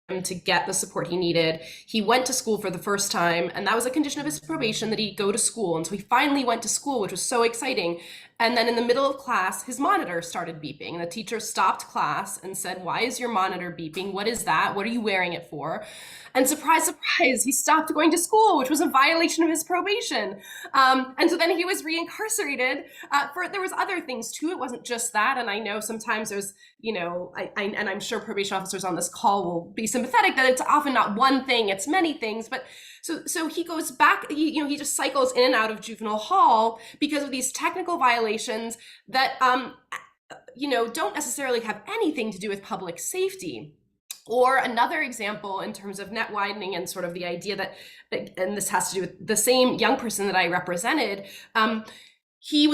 him to get the support he needed. He went to school for the first time, and that was a condition of his probation that he go to school. And so he finally went to school, which was so exciting. And then in the middle of class, his monitor started beeping. And the teacher stopped class and said, "Why is your monitor beeping? What is that? What are you wearing it for?" And surprise, surprise, he stopped going to school, which was a violation of his probation. And so then he was reincarcerated there was other things too. It wasn't just that. And I know sometimes there's, and I'm sure probation officers on this call will be sympathetic that it's often not one thing, it's many things. But so he goes back, he just cycles in and out of juvenile hall because of these technical violations that, don't necessarily have anything to do with public safety. Or another example in terms of net widening and sort of the idea that, and this has to do with the same young person that I represented, he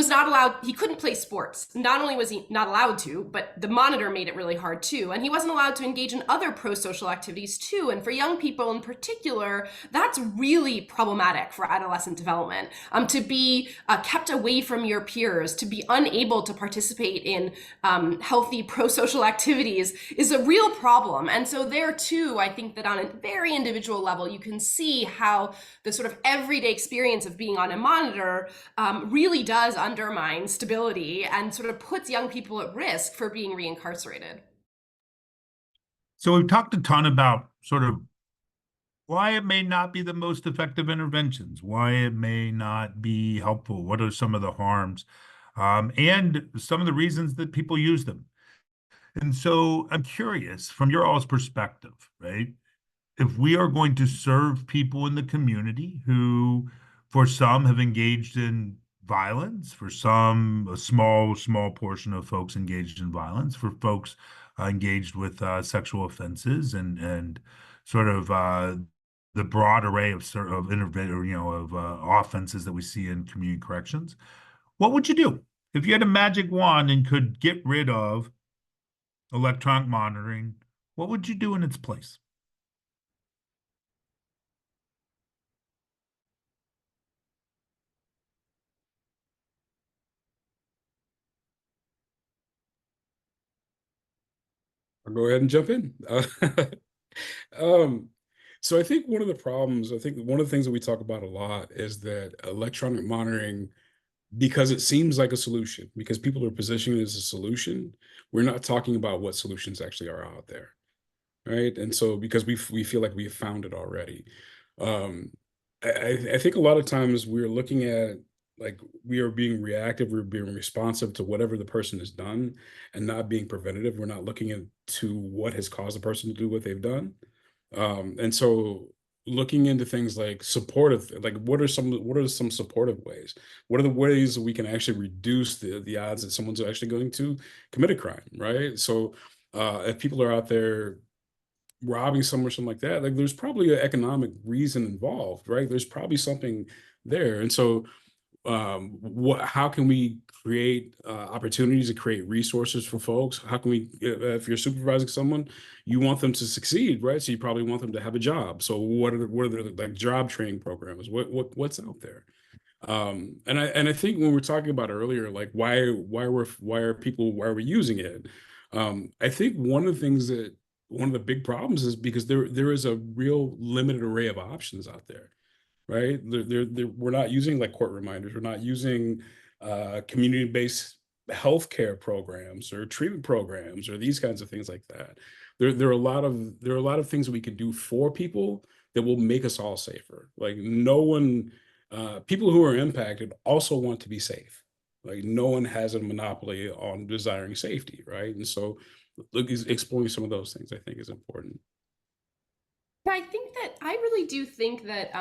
couldn't play sports. Not only was he not allowed to, but the monitor made it really hard too. And he wasn't allowed to engage in other pro-social activities too. And for young people in particular, that's really problematic for adolescent development. To be kept away from your peers, to be unable to participate in healthy pro-social activities is a real problem. And so there too, I think that on a very individual level, you can see how the sort of everyday experience of being on a monitor really does undermine stability and sort of puts young people at risk for being reincarcerated. So we've talked a ton about sort of why it may not be the most effective interventions, why it may not be helpful, what are some of the harms, and some of the reasons that people use them. And so I'm curious, from your all's perspective, right? If we are going to serve people in the community who, for some, have engaged in violence, for some, a small portion of folks engaged in violence, for folks engaged with sexual offenses and sort of the broad array of offenses that we see in community corrections. What would you do if you had a magic wand and could get rid of electronic monitoring? What would you do in its place? I'll go ahead and jump in. So I think one of the things that we talk about a lot is that electronic monitoring, because it seems like a solution, because people are positioning it as a solution, we're not talking about what solutions actually are out there, right? And so because we feel like we have found it already. I think a lot of times we're looking at, like, we are being reactive, we're being responsive to whatever the person has done and not being preventative. We're not looking into what has caused the person to do what they've done. And so looking into things like supportive, like what are some supportive ways? What are the ways that we can actually reduce the odds that someone's actually going to commit a crime, right? So if people are out there robbing someone or something like that, like there's probably an economic reason involved, right? There's probably something there. And so how can we create opportunities to create resources for folks? How can we, if you're supervising someone, you want them to succeed, right? So you probably want them to have a job. So what are the like job training programs? What's out there? And I think when we're talking about earlier, like why are we using it? I think one of the big problems is because there is a real limited array of options out there, right? We're not using like court reminders. We're not using community-based healthcare programs or treatment programs or these kinds of things like that. There are a lot of things that we can do for people that will make us all safer. Like no one, people who are impacted also want to be safe. Like no one has a monopoly on desiring safety, right? And so, exploring some of those things I think is important. I really do think that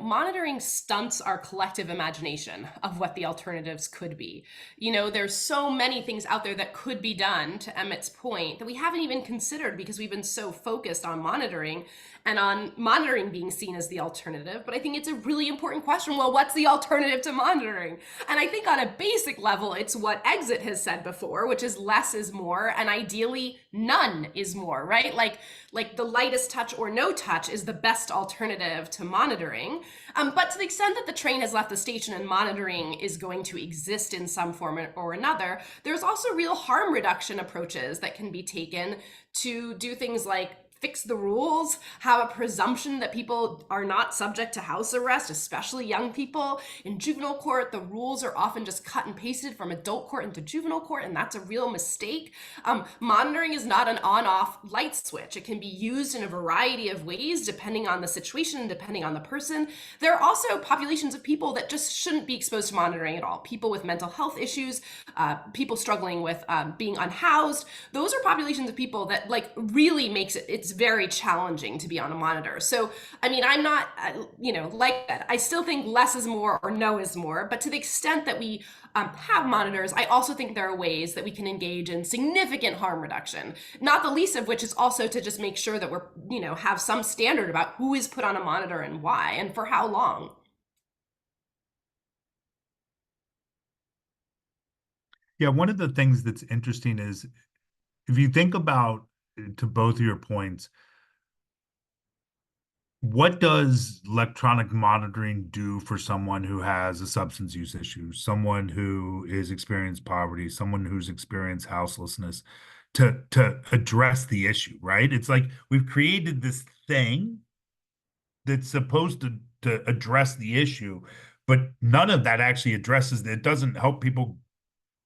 monitoring stunts our collective imagination of what the alternatives could be. There's so many things out there that could be done, to Emmett's point, that we haven't even considered because we've been so focused on monitoring and on monitoring being seen as the alternative. But I think it's a really important question. Well, what's the alternative to monitoring? And I think on a basic level, it's what EXiT has said before, which is less is more, and ideally none is more, right? Like the lightest touch or no touch is the best alternative to monitoring. But to the extent that the train has left the station and monitoring is going to exist in some form or another, there's also real harm reduction approaches that can be taken to do things like fix the rules, have a presumption that people are not subject to house arrest, especially young people. In juvenile court, the rules are often just cut and pasted from adult court into juvenile court, and that's a real mistake. Monitoring is not an on-off light switch. It can be used in a variety of ways, depending on the situation, depending on the person. There are also populations of people that just shouldn't be exposed to monitoring at all. People with mental health issues, people struggling with being unhoused. Those are populations of people that really makes it's very challenging to be on a monitor. So, I mean, I'm not, like that. I still think less is more or no is more, but to the extent that we have monitors, I also think there are ways that we can engage in significant harm reduction, not the least of which is also to just make sure that we're, have some standard about who is put on a monitor and why and for how long. Yeah, one of the things that's interesting is if you think about, to both of your points, what does electronic monitoring do for someone who has a substance use issue, someone who is experienced poverty, someone who's experienced houselessness, to address the issue, right? It's like we've created this thing that's supposed to address the issue, but none of that actually addresses it. It doesn't help people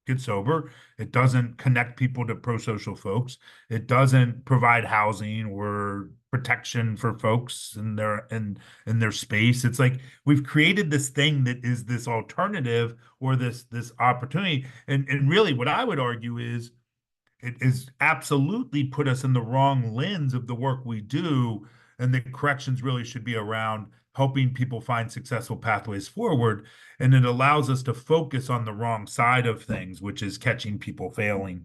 get sober. It doesn't connect people to pro-social folks. It doesn't provide housing or protection for folks in their space. It's like we've created this thing that is this alternative or this opportunity. And really what I would argue is it is absolutely put us in the wrong lens of the work we do. And the corrections really should be around helping people find successful pathways forward. And it allows us to focus on the wrong side of things, which is catching people failing.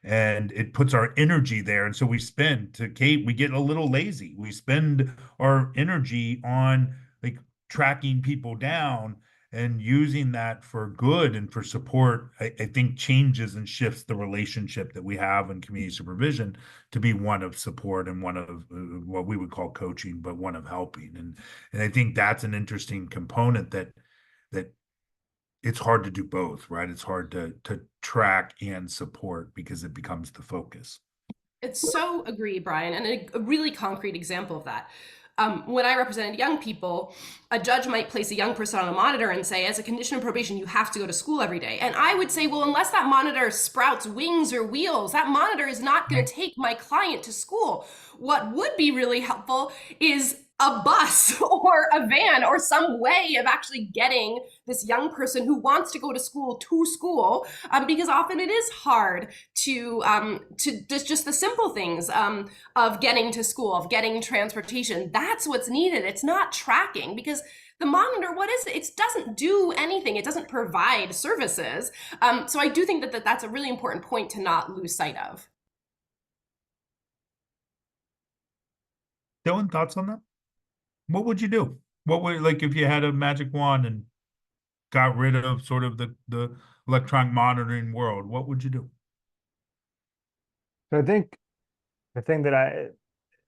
And it puts our energy there. And so we spend, to Kate, we get a little lazy. We spend our energy on like tracking people down, and using that for good and for support, I think changes and shifts the relationship that we have in community supervision to be one of support and one of what we would call coaching, but one of helping. And I think that's an interesting component that it's hard to do both, right? It's hard to track and support because it becomes the focus. It's so agree, Brian, and a really concrete example of that. When I represented young people, a judge might place a young person on a monitor and say, as a condition of probation, you have to go to school every day. And I would say, well, unless that monitor sprouts wings or wheels, that monitor is not going to take my client to school. What would be really helpful is a bus or a van or some way of actually getting this young person who wants to go to school, because often it is hard to just the simple things of getting to school, of getting transportation. That's what's needed. It's not tracking, because the monitor, what is it? It doesn't do anything. It doesn't provide services. So I do think that that's a really important point to not lose sight of. Dylan, thoughts on that? What would you do? What would, like, if you had a magic wand and got rid of sort of the electronic monitoring world, what would you do? So I think the thing that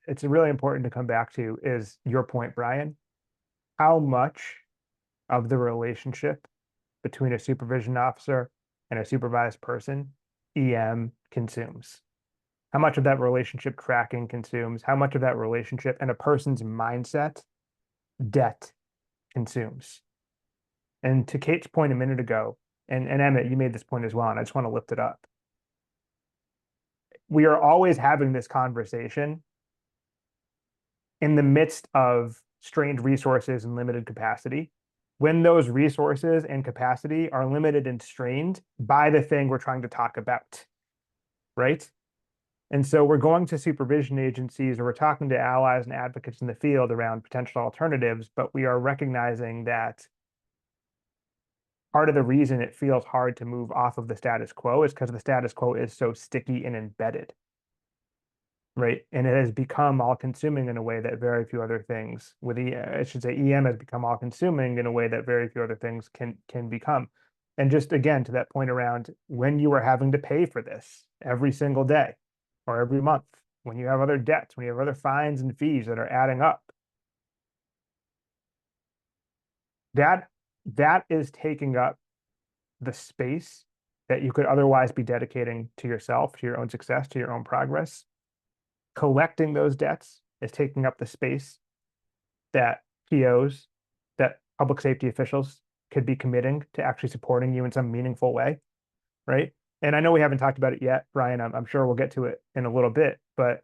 it's really important to come back to is your point, Brian. How much of the relationship between a supervision officer and a supervised person EM consumes? How much of that relationship tracking consumes? How much of that relationship and a person's mindset debt consumes? And to Kate's point a minute ago, and Emmett, you made this point as well, and I just want to lift it up. We are always having this conversation in the midst of strained resources and limited capacity, when those resources and capacity are limited and strained by the thing we're trying to talk about, right? And so we're going to supervision agencies, or we're talking to allies and advocates in the field around potential alternatives, but we are recognizing that part of the reason it feels hard to move off of the status quo is because the status quo is so sticky and embedded, right? And it has become all-consuming in a way that very few other things I should say EM has become all-consuming in a way that very few other things can become. And just again, to that point around when you are having to pay for this every single day or every month, when you have other debts, when you have other fines and fees that are adding up, that is taking up the space that you could otherwise be dedicating to yourself, to your own success, to your own progress. Collecting those debts is taking up the space that POs, that public safety officials could be committing to actually supporting you in some meaningful way, right? And I know we haven't talked about it yet, Brian. I'm sure we'll get to it in a little bit, but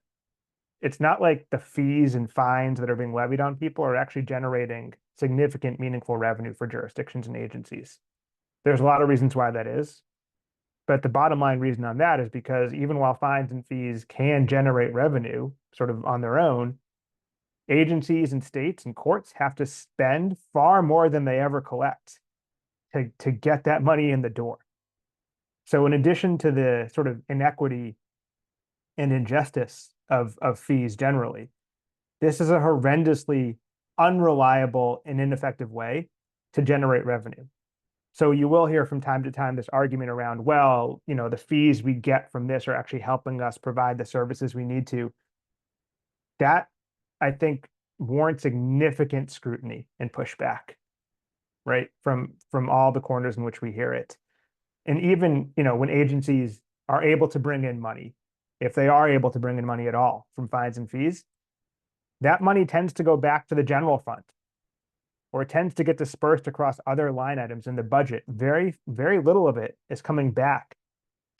it's not like the fees and fines that are being levied on people are actually generating significant, meaningful revenue for jurisdictions and agencies. There's a lot of reasons why that is. But the bottom line reason on that is because even while fines and fees can generate revenue sort of on their own, agencies and states and courts have to spend far more than they ever collect to get that money in the door. So in addition to the sort of inequity and injustice of fees generally, this is a horrendously unreliable and ineffective way to generate revenue. So you will hear from time to time this argument around, well, the fees we get from this are actually helping us provide the services we need to. That, I think, warrants significant scrutiny and pushback, right? From all the corners in which we hear it. And even, when agencies are able to bring in money, if they are able to bring in money at all from fines and fees, that money tends to go back to the general fund, or it tends to get dispersed across other line items in the budget. Very, very little of it is coming back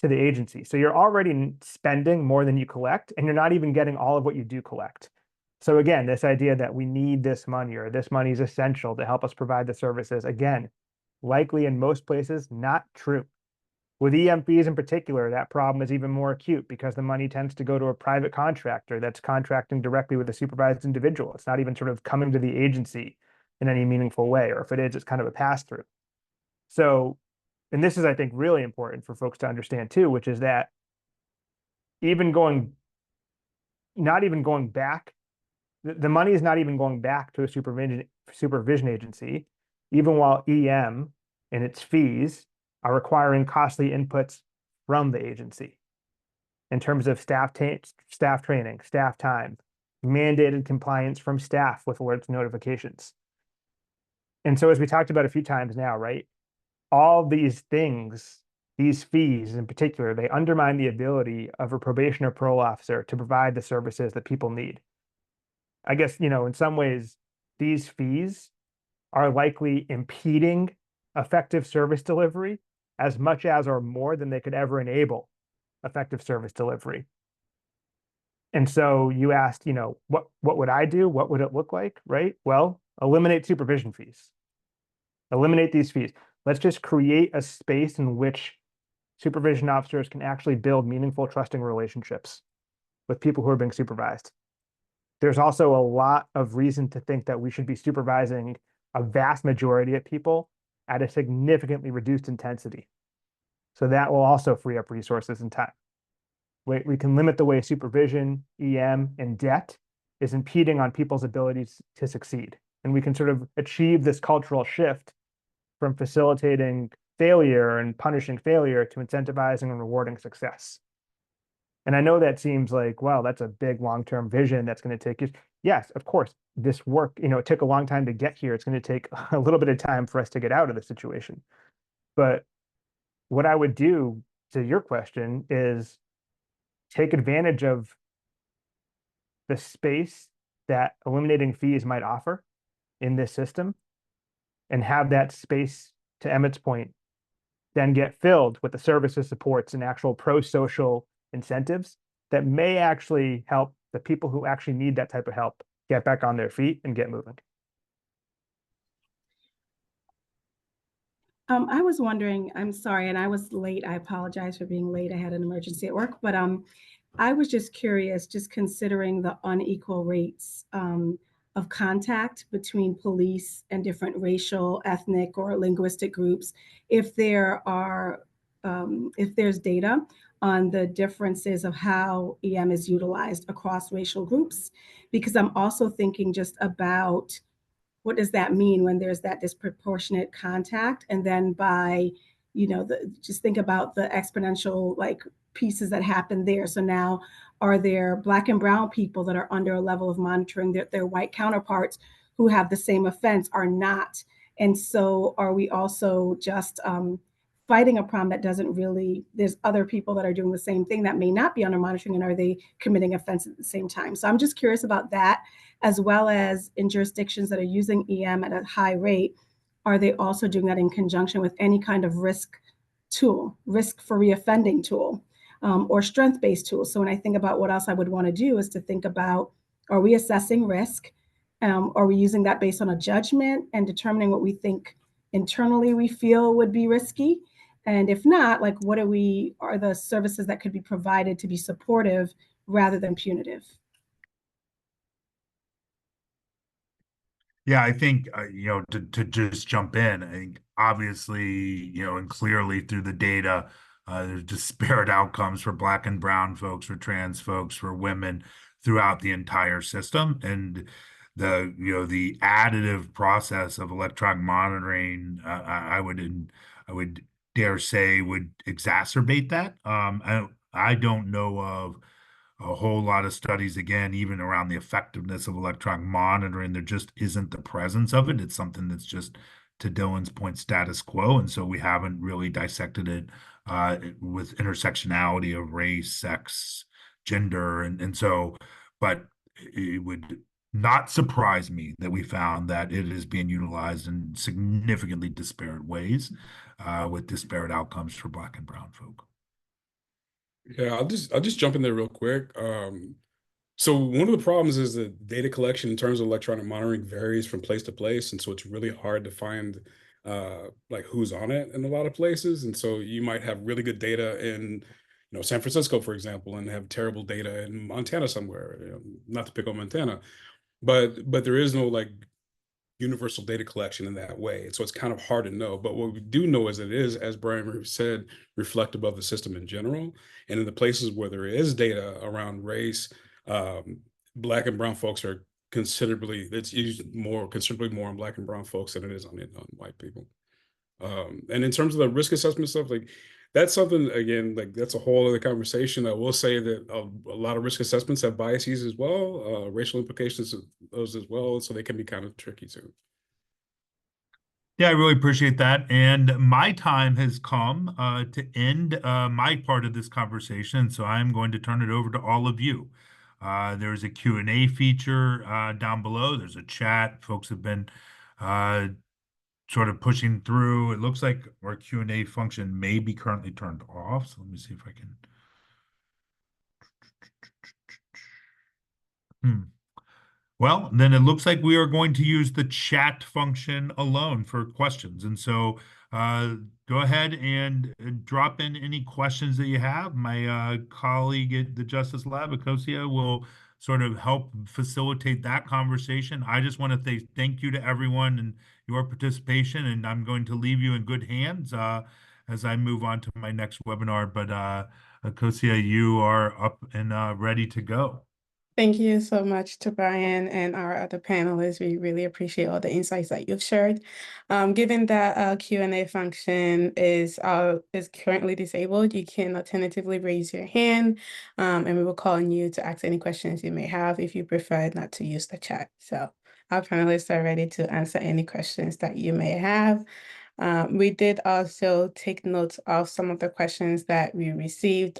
to the agency. So you're already spending more than you collect, and you're not even getting all of what you do collect. So again, this idea that we need this money, or this money is essential to help us provide the services, again, likely in most places, not true. With EM fees in particular, that problem is even more acute because the money tends to go to a private contractor that's contracting directly with a supervised individual. It's not even sort of coming to the agency in any meaningful way, or if it is, it's kind of a pass-through. So, and this is, I think, really important for folks to understand too, which is that not even going back, the money is not even going back to a supervision agency, even while EM and its fees are requiring costly inputs from the agency in terms of staff training, staff time, mandated compliance from staff with alerts and notifications. And so as we talked about a few times now, right, all these things, these fees in particular, they undermine the ability of a probation or parole officer to provide the services that people need. I guess, in some ways, these fees are likely impeding effective service delivery as much as or more than they could ever enable effective service delivery. And so you asked, what would I do? What would it look like, right? Well, eliminate supervision fees. Eliminate these fees. Let's just create a space in which supervision officers can actually build meaningful, trusting relationships with people who are being supervised. There's also a lot of reason to think that we should be supervising a vast majority of people at a significantly reduced intensity. So that will also free up resources and time. We can limit the way supervision, EM, and debt is impeding on people's abilities to succeed. And we can sort of achieve this cultural shift from facilitating failure and punishing failure to incentivizing and rewarding success. And I know that seems like, wow, that's a big long-term vision that's going to take years. Yes, of course, this work, it took a long time to get here. It's going to take a little bit of time for us to get out of the situation. But what I would do, to your question, is take advantage of the space that eliminating fees might offer in this system and have that space, to Emmett's point, then get filled with the services, supports, and actual pro-social incentives that may actually help the people who actually need that type of help get back on their feet and get moving. I was wondering, I'm sorry, and I was late. I apologize for being late. I had an emergency at work, but I was just curious, just considering the unequal rates of contact between police and different racial, ethnic, or linguistic groups, if there's data on the differences of how EM is utilized across racial groups, because I'm also thinking just about what does that mean when there's that disproportionate contact, and then by just think about the exponential pieces that happen there. So now, are there Black and brown people that are under a level of monitoring that their white counterparts who have the same offense are not? And so are we also just fighting a problem that doesn't really, there's other people that are doing the same thing that may not be under monitoring, and are they committing offense at the same time? So I'm just curious about that, as well as in jurisdictions that are using EM at a high rate, are they also doing that in conjunction with any kind of risk tool, risk for reoffending tool, or strength-based tools? So when I think about what else I would want to do is to think about, are we assessing risk? Are we using that based on a judgment and determining what we think internally we feel would be risky? And if not, what are the services that could be provided to be supportive rather than punitive? Yeah, I think, to just jump in, I think obviously, and clearly through the data, there's disparate outcomes for Black and brown folks, for trans folks, for women throughout the entire system. And the additive process of electronic monitoring, I would dare say would exacerbate that. I don't know of a whole lot of studies, again, even around the effectiveness of electronic monitoring. There just isn't the presence of it. It's something that's just, to Dylan's point, status quo. And so we haven't really dissected it with intersectionality of race, sex, gender. And so, but it would not surprise me that we found that it is being utilized in significantly disparate ways, with disparate outcomes for Black and brown folk. Yeah, I'll just jump in there real quick. So one of the problems is that data collection in terms of electronic monitoring varies from place to place, and so it's really hard to find who's on it in a lot of places. And so you might have really good data in San Francisco, for example, and have terrible data in Montana somewhere. Not to pick on Montana, but there is no universal data collection in that way. And so it's kind of hard to know. But what we do know is that it is, as Brian said, reflective of the system in general. And in the places where there is data around race, Black and brown folks are it's used considerably more on Black and brown folks than it is on white people. And in terms of the risk assessment stuff, that's something, again, that's a whole other conversation. I will say that a lot of risk assessments have biases as well, racial implications of those as well, so they can be kind of tricky too. Yeah, I really appreciate that. And my time has come to end my part of this conversation. So I'm going to turn it over to all of you. There's a Q&A feature down below. There's a chat. Folks have been sort of pushing through. It looks like our Q&A function may be currently turned off. So let me see if I can. Hmm. Well, then it looks like we are going to use the chat function alone for questions. And so go ahead and drop in any questions that you have. My colleague at the Justice Lab, Akosia, will sort of help facilitate that conversation. I just want to say thank you to everyone and your participation, and I'm going to leave you in good hands as I move on to my next webinar. But Akosia, you are up and ready to go. Thank you so much to Brian and our other panelists. We really appreciate all the insights that you've shared. Given that Q&A function is currently disabled, you can alternatively raise your hand, and we will call on you to ask any questions you may have if you prefer not to use the chat. So our panelists are ready to answer any questions that you may have. We did also take notes of some of the questions that we received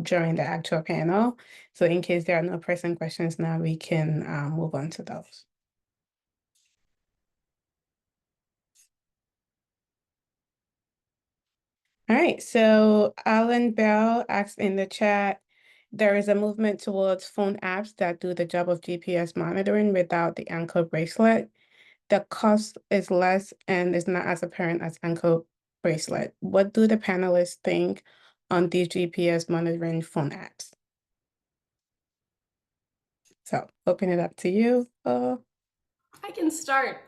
during the actual panel. So in case there are no pressing questions now, we can move on to those. All right, so Alan Bell asked in the chat, there is a movement towards phone apps that do the job of GPS monitoring without the ankle bracelet. The cost is less and is not as apparent as ankle bracelet. What do the panelists think on these GPS monitoring phone apps? So open it up to you. I can start.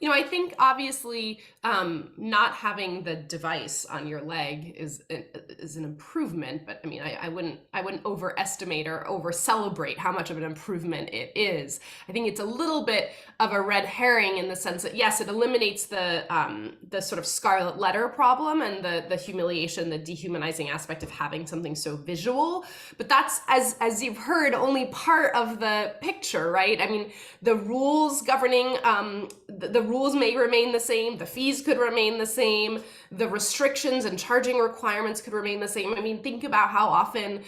I think obviously not having the device on your leg is an improvement, but I mean, I wouldn't overestimate or over celebrate how much of an improvement it is. I think it's a little bit of a red herring in the sense that yes, it eliminates the sort of scarlet letter problem and the humiliation, the dehumanizing aspect of having something so visual. But that's, as you've heard, only part of the picture, right? I mean, the rules governing the rules may remain the same, the fees could remain the same, the restrictions and charging requirements could remain the same. I mean, think about how often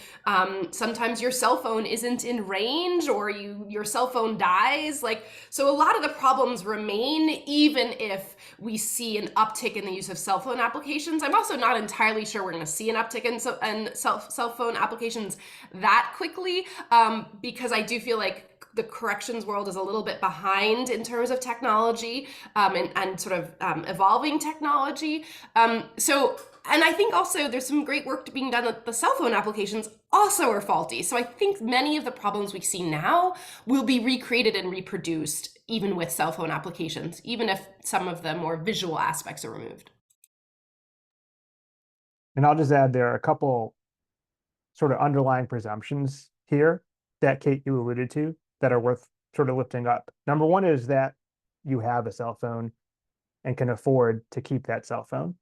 sometimes your cell phone isn't in range or your cell phone dies. So a lot of the problems remain even if we see an uptick in the use of cell phone applications. I'm also not entirely sure we're going to see an uptick in cell phone applications that quickly because I do feel like the corrections world is a little bit behind in terms of technology and sort of evolving technology. And I think also there's some great work being done that the cell phone applications also are faulty. So I think many of the problems we see now will be recreated and reproduced even with cell phone applications, even if some of the more visual aspects are removed. And I'll just add there are a couple sort of underlying presumptions here that Kate, you alluded to, that are worth sort of lifting up. Number one is that you have a cell phone and can afford to keep that cell phone.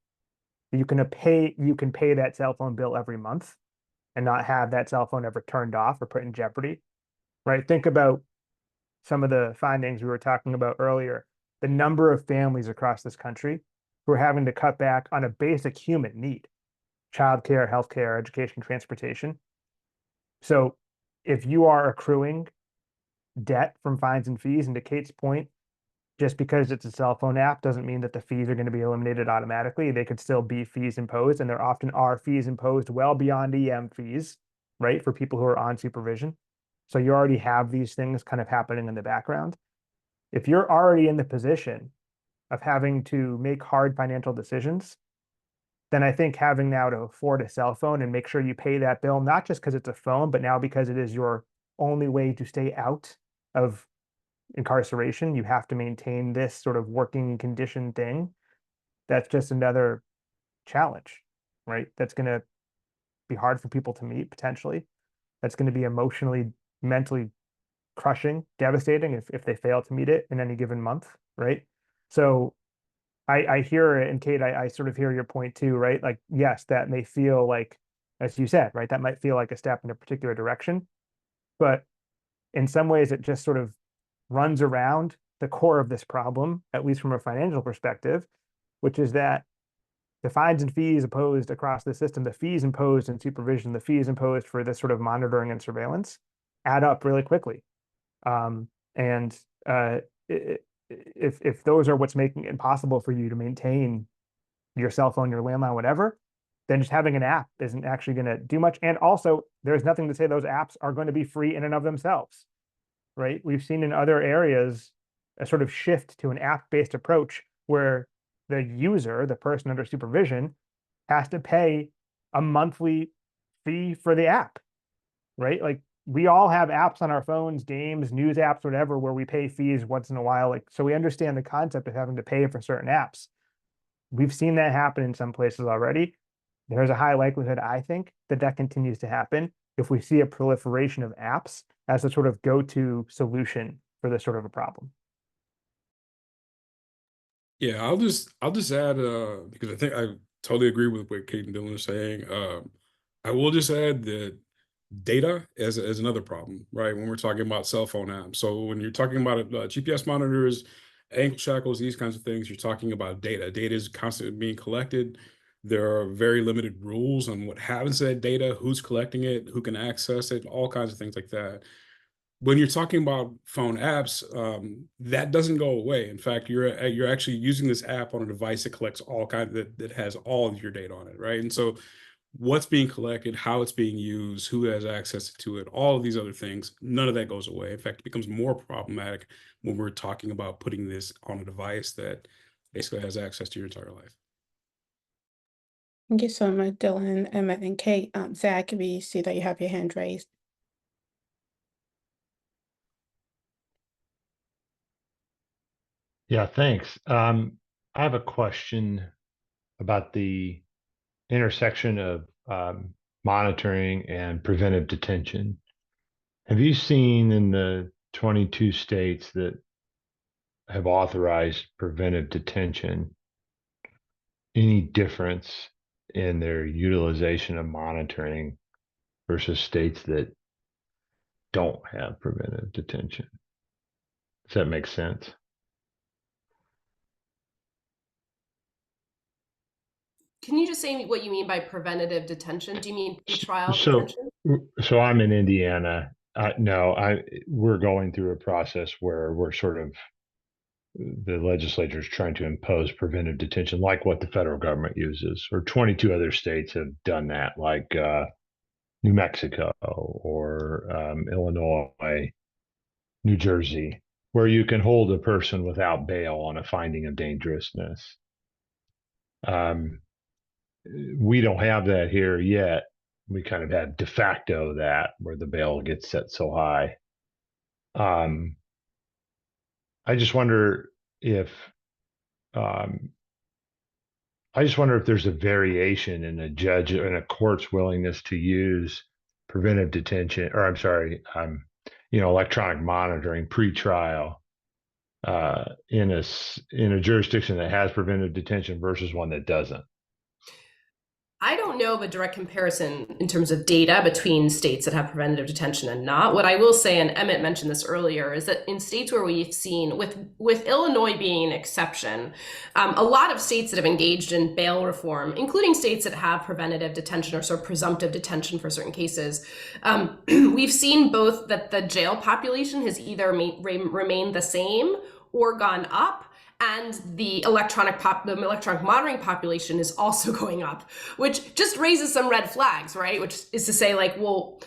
You can pay that cell phone bill every month and not have that cell phone ever turned off or put in jeopardy, right? Think about some of the findings we were talking about earlier, the number of families across this country who are having to cut back on a basic human need, childcare, healthcare, education, transportation. So if you are accruing debt from fines and fees, and to Kate's point, just because it's a cell phone app doesn't mean that the fees are going to be eliminated automatically. They could still be fees imposed, and there often are fees imposed well beyond EM fees, right, for people who are on supervision. So you already have these things kind of happening in the background. If you're already in the position of having to make hard financial decisions, then I think having now to afford a cell phone and make sure you pay that bill, not just because it's a phone, but now because it is your only way to stay out of incarceration, you have to maintain this sort of working condition thing. That's just another challenge, right? That's going to be hard for people to meet potentially. That's going to be emotionally, mentally crushing, devastating if they fail to meet it in any given month, right? So I hear it, and Kate, I sort of hear your point too, right? Like, yes, that may feel like, as you said, right, that might feel like a step in a particular direction, but in some ways it just sort of runs around the core of this problem, at least from a financial perspective, which is that the fines and fees imposed across the system, the fees imposed in supervision, the fees imposed for this sort of monitoring and surveillance add up really quickly. If those are what's making it impossible for you to maintain your cell phone, your landline, whatever, then just having an app isn't actually going to do much. And also, there's nothing to say those apps are going to be free in and of themselves. right? We've seen in other areas a sort of shift to an app-based approach where the user, the person under supervision, has to pay a monthly fee for the app, right? Like we all have apps on our phones, games, news apps, whatever, where we pay fees once in a while. Like, so we understand the concept of having to pay for certain apps. We've seen that happen in some places already. There's a high likelihood, I think, that that continues to happen if we see a proliferation of apps as a sort of go-to solution for this sort of a problem. Yeah, I'll just add because I think I totally agree with what Kate and Dylan are saying. I will just add that data is another problem, right? When we're talking about cell phone apps. So when you're talking about GPS monitors, ankle shackles, these kinds of things, you're talking about data. Data is constantly being collected. There are very limited rules on what happens to that data, who's collecting it, who can access it, all kinds of things like that. When you're talking about phone apps, that doesn't go away. In fact, you're actually using this app on a device that collects all kinds that has all of your data on it, right? And so what's being collected, how it's being used, who has access to it, all of these other things, none of that goes away. In fact, it becomes more problematic when we're talking about putting this on a device that basically has access to your entire life. Thank you so much, Dylan, Emmett, and Kate. Zach, we see that you have your hand raised. Yeah, thanks. I have a question about the intersection of monitoring and preventive detention. Have you seen in the 22 states that have authorized preventive detention any difference in their utilization of monitoring versus states that don't have preventive detention? Does that make sense? Can you just say what you mean by preventative detention? Do you mean pretrial So, detention? so I'm in Indiana. No, we're going through a process where we're sort of the legislature is trying to impose preventive detention, like what the federal government uses, or 22 other states have done that, like New Mexico or Illinois, New Jersey, where you can hold a person without bail on a finding of dangerousness. We don't have that here yet. We kind of have de facto that where the bail gets set so high. I just wonder if there's a variation in a judge and a court's willingness to use preventive detention, or I'm sorry, electronic monitoring pre-trial in a jurisdiction that has preventive detention versus one that doesn't. I don't know of a direct comparison in terms of data between states that have preventative detention and not. What I will say, and Emmett mentioned this earlier, is that in states where we've seen, with Illinois being an exception, a lot of states that have engaged in bail reform, including states that have preventative detention or sort of presumptive detention for certain cases, we've seen both that the jail population has either remained the same or gone up, and the electronic monitoring population is also going up, which just raises some red flags, right? Which is to say, like, well,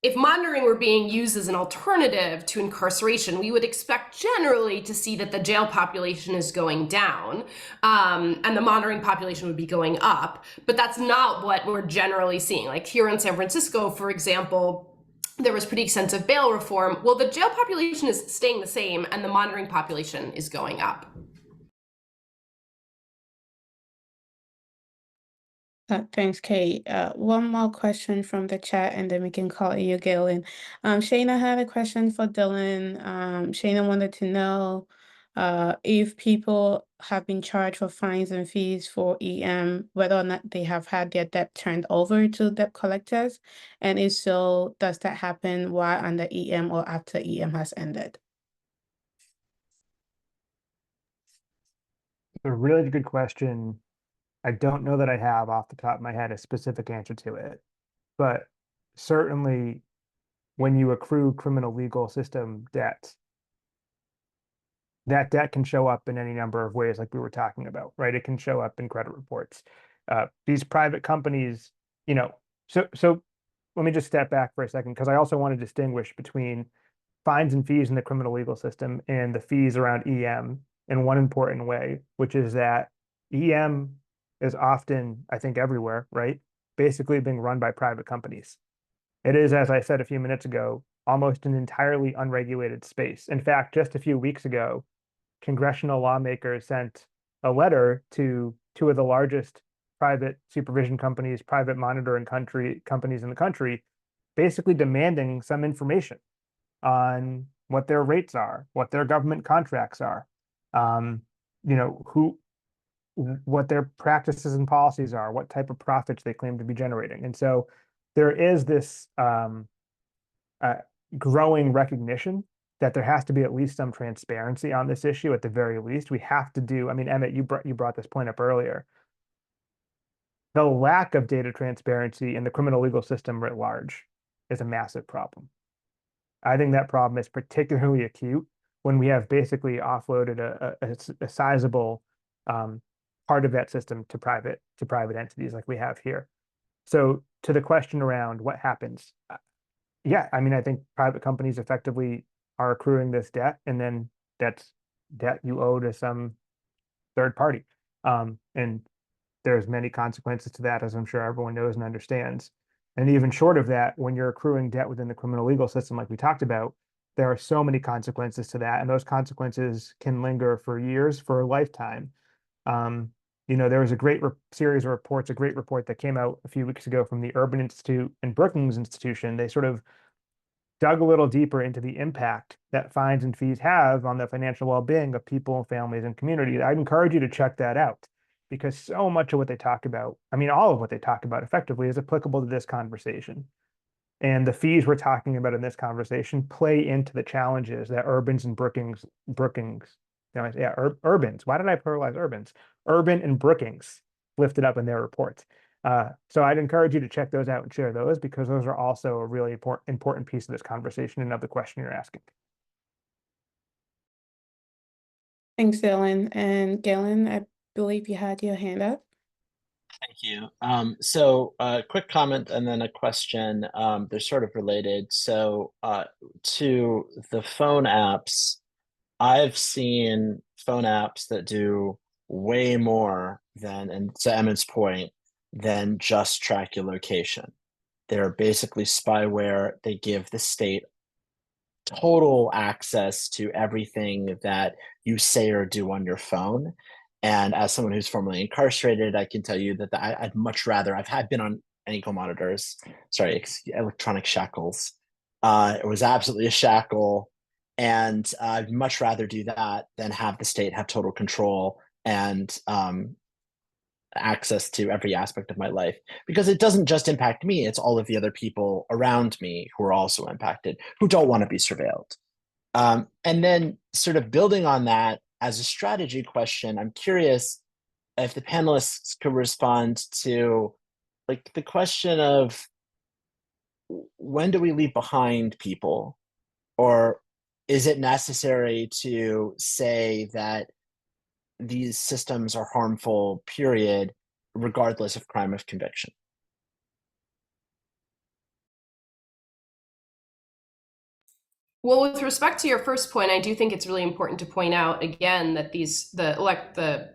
if monitoring were being used as an alternative to incarceration, we would expect generally to see that the jail population is going down, and the monitoring population would be going up. But that's not what we're generally seeing. Like here in San Francisco, for example, there was pretty extensive bail reform. Well, the jail population is staying the same, and the monitoring population is going up. Thanks, Kate. One more question from the chat, and then we can call you, Galen. Shayna had a question for Dylan. Shayna wanted to know if people have been charged for fines and fees for EM, whether or not they have had their debt turned over to debt collectors, and if so, does that happen while under EM or after EM has ended? A really good question. I don't know that I have off the top of my head a specific answer to it, but certainly when you accrue criminal legal system debt, that debt can show up in any number of ways, like we were talking about, right? It can show up in credit reports. These private companies, so let me just step back for a second, because I also want to distinguish between fines and fees in the criminal legal system and the fees around EM in one important way, which is that EM is often, I think, everywhere, right? Basically being run by private companies. It is, as I said a few minutes ago, almost an entirely unregulated space. In fact, just a few weeks ago, congressional lawmakers sent a letter to two of the largest private supervision companies, private monitoring companies in the country, basically demanding some information on what their rates are, what their government contracts are, what their practices and policies are, what type of profits they claim to be generating. And so there is this growing recognition that there has to be at least some transparency on this issue. At the very least, we have to do. I mean, Emmett, you brought this point up earlier. The lack of data transparency in the criminal legal system writ large is a massive problem. I think that problem is particularly acute when we have basically offloaded a sizable part of that system to private entities like we have here. So to the question around what happens, yeah, I mean, I think private companies effectively are accruing this debt, and then that's debt you owe to some third party. And there's many consequences to that, as I'm sure everyone knows and understands. And even short of that, when you're accruing debt within the criminal legal system, like we talked about, there are so many consequences to that, and those consequences can linger for years, for a lifetime. There was a great series of reports, a great report that came out a few weeks ago from the Urban Institute and Brookings Institution. They sort of dug a little deeper into the impact that fines and fees have on the financial well-being of people, families, and communities. I'd encourage you to check that out, because so much of what they talk about, I mean, all of what they talk about effectively is applicable to this conversation. And the fees we're talking about in this conversation play into the challenges that Urbans and Brookings, Urbans. Why did I pluralize Urbans? Urban and Brookings lifted up in their reports. So I'd encourage you to check those out and share those, because those are also a really important piece of this conversation and of the question you're asking. Thanks, Dylan. And Galen, I believe you had your hand up. Thank you. So quick comment and then a question. They're sort of related. So to the phone apps, I've seen phone apps that do way more than, and to Emmett's point, than just track your location. They're basically spyware. They give the state total access to everything that you say or do on your phone. And as someone who's formerly incarcerated, I can tell you that I'd much rather, I've been on ankle monitors, electronic shackles. It was absolutely a shackle. And I'd much rather do that than have the state have total control and access to every aspect of my life, because it doesn't just impact me, it's all of the other people around me who are also impacted, who don't want to be surveilled. And then sort of building on that as a strategy question, I'm curious if the panelists could respond to like the question of when do we leave behind people, or is it necessary to say that these systems are harmful, period, regardless of crime of conviction? Well, with respect to your first point, I do think it's really important to point out again that the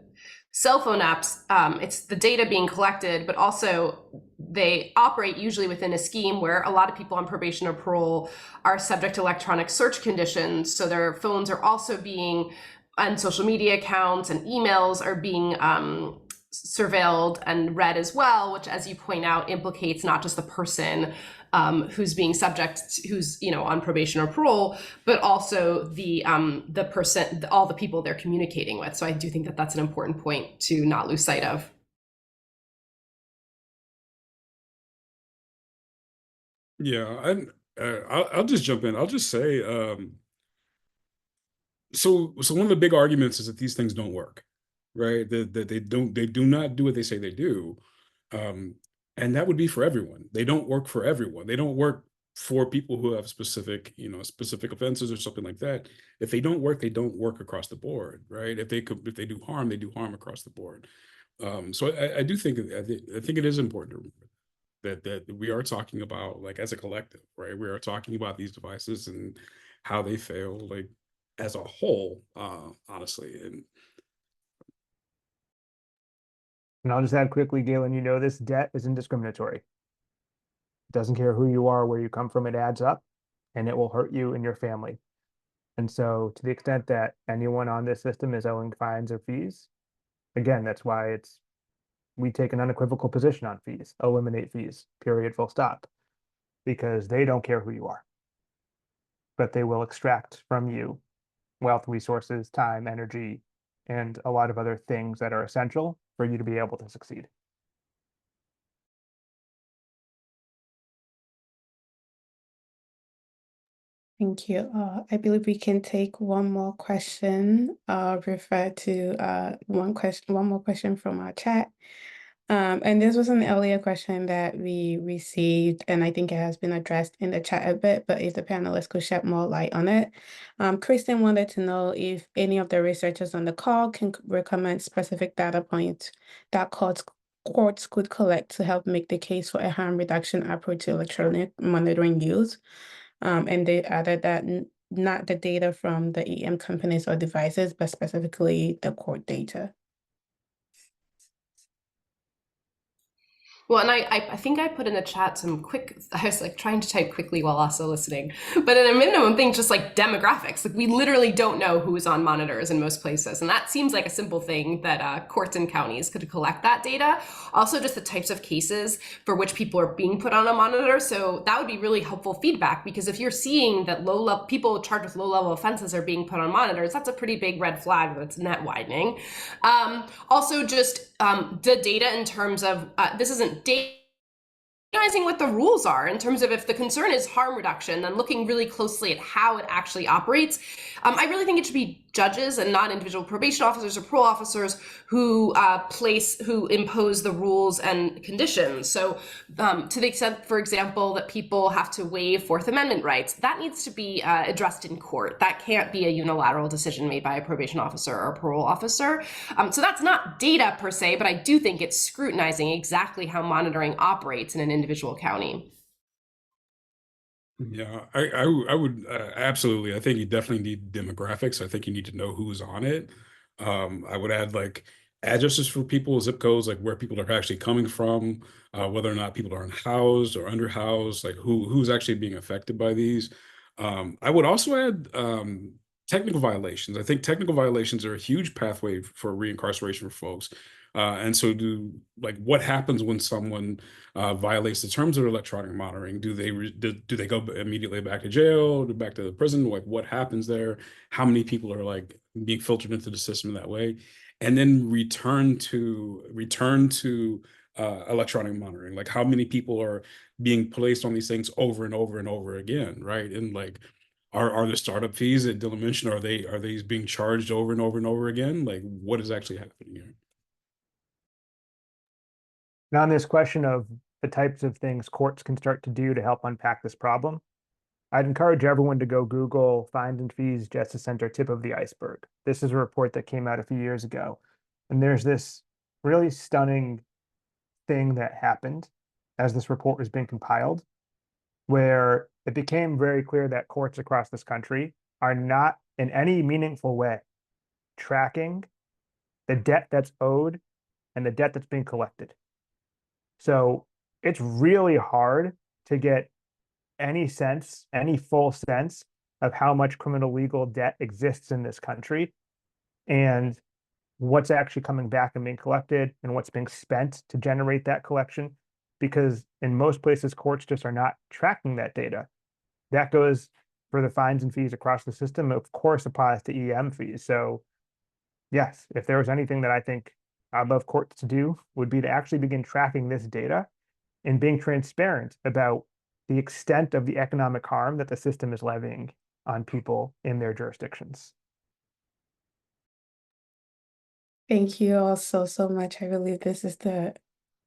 cell phone apps, it's the data being collected, but also they operate usually within a scheme where a lot of people on probation or parole are subject to electronic search conditions. So their phones are also being, and social media accounts and emails are being surveilled and read as well, which, as you point out, implicates not just the person who's being who's on probation or parole, but also the person, all the people they're communicating with. So I do think that that's an important point to not lose sight of. Yeah, I'll just jump in. I'll just say, so one of the big arguments is that these things don't work, right? That they do not do what they say they do. And that would be for everyone. They don't work for everyone. They don't work for people who have specific offenses or something like that. If they don't work, they don't work across the board, right? If they do harm, they do harm across the board. So I do think it is important to remember that we are talking about, like, as a collective, right? We are talking about these devices, and how they fail, like as a whole, honestly. And I'll just add quickly, Galen, you know, this debt is indiscriminatory. It doesn't care who you are, where you come from, it adds up and it will hurt you and your family. And so to the extent that anyone on this system is owing fines or fees, again, that's why we take an unequivocal position on fees, eliminate fees, period, full stop, because they don't care who you are, but they will extract from you wealth, resources, time, energy, and a lot of other things that are essential for you to be able to succeed. Thank you. I believe we can take one more question. Refer to one more question from our chat. And this was an earlier question that we received, and I think it has been addressed in the chat a bit, but if the panelists could shed more light on it. Kristen wanted to know if any of the researchers on the call can recommend specific data points that courts could collect to help make the case for a harm reduction approach to electronic monitoring use. And they added that not the data from the EM companies or devices, but specifically the court data. Well, and I think I put in the chat some quick, I was like trying to type quickly while also listening, but at a minimum thing, just like demographics, like we literally don't know who's on monitors in most places. And that seems like a simple thing that courts and counties could collect that data. Also just the types of cases for which people are being put on a monitor. So that would be really helpful feedback, because if you're seeing that people charged with low level offenses are being put on monitors, that's a pretty big red flag that's net widening. Also just the data in terms of, this isn't data, recognizing what the rules are in terms of if the concern is harm reduction, then looking really closely at how it actually operates. I really think it should be judges and not individual probation officers or parole officers who impose the rules and conditions. So to the extent, for example, that people have to waive Fourth Amendment rights, that needs to be addressed in court. That can't be a unilateral decision made by a probation officer or a parole officer. So that's not data per se, but I do think it's scrutinizing exactly how monitoring operates in an individual county. Yeah, I would absolutely. I think you definitely need demographics. I think you need to know who's on it. I would add like addresses for people, zip codes, like where people are actually coming from, whether or not people are unhoused or underhoused, like who's actually being affected by these. I would also add technical violations. I think technical violations are a huge pathway for reincarceration for folks. And so what happens when someone violates the terms of electronic monitoring? Do they go immediately back to jail, back to the prison? Like what happens there? How many people are like being filtered into the system that way? And then return to electronic monitoring. Like how many people are being placed on these things over and over and over again, right? And like are the startup fees that Dylan mentioned, are they being charged over and over and over again? Like what is actually happening here? Now, on this question of the types of things courts can start to do to help unpack this problem, I'd encourage everyone to go Google Fines and Fees Justice Center Tip of the Iceberg. This is a report that came out a few years ago. And there's this really stunning thing that happened as this report was being compiled, where it became very clear that courts across this country are not in any meaningful way tracking the debt that's owed and the debt that's being collected. So it's really hard to get any full sense of how much criminal legal debt exists in this country and what's actually coming back and being collected and what's being spent to generate that collection. Because in most places, courts just are not tracking that data. That goes for the fines and fees across the system, of course, applies to EM fees. So yes, if there was anything that I think I'd love courts to do, would be to actually begin tracking this data and being transparent about the extent of the economic harm that the system is levying on people in their jurisdictions. Thank you all so much. I believe this is the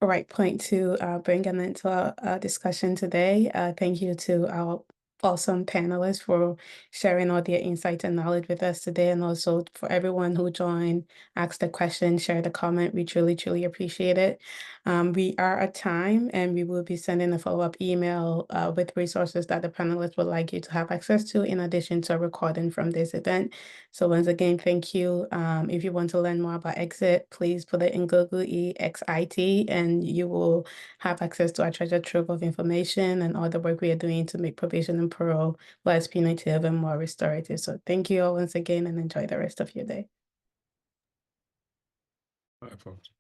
right point to bring an end to our discussion today. Thank you to our awesome panelists for sharing all their insights and knowledge with us today, and also for everyone who joined, asked a question, shared a comment. We truly, truly appreciate it. We are at time, and we will be sending a follow-up email with resources that the panelists would like you to have access to, in addition to a recording from this event. So once again, thank you. If you want to learn more about EXiT, please put it in Google EXiT, and you will have access to our treasure trove of information and all the work we are doing to make probation and parole less punitive and more restorative. So thank you all once again, and enjoy the rest of your day. Bye, folks.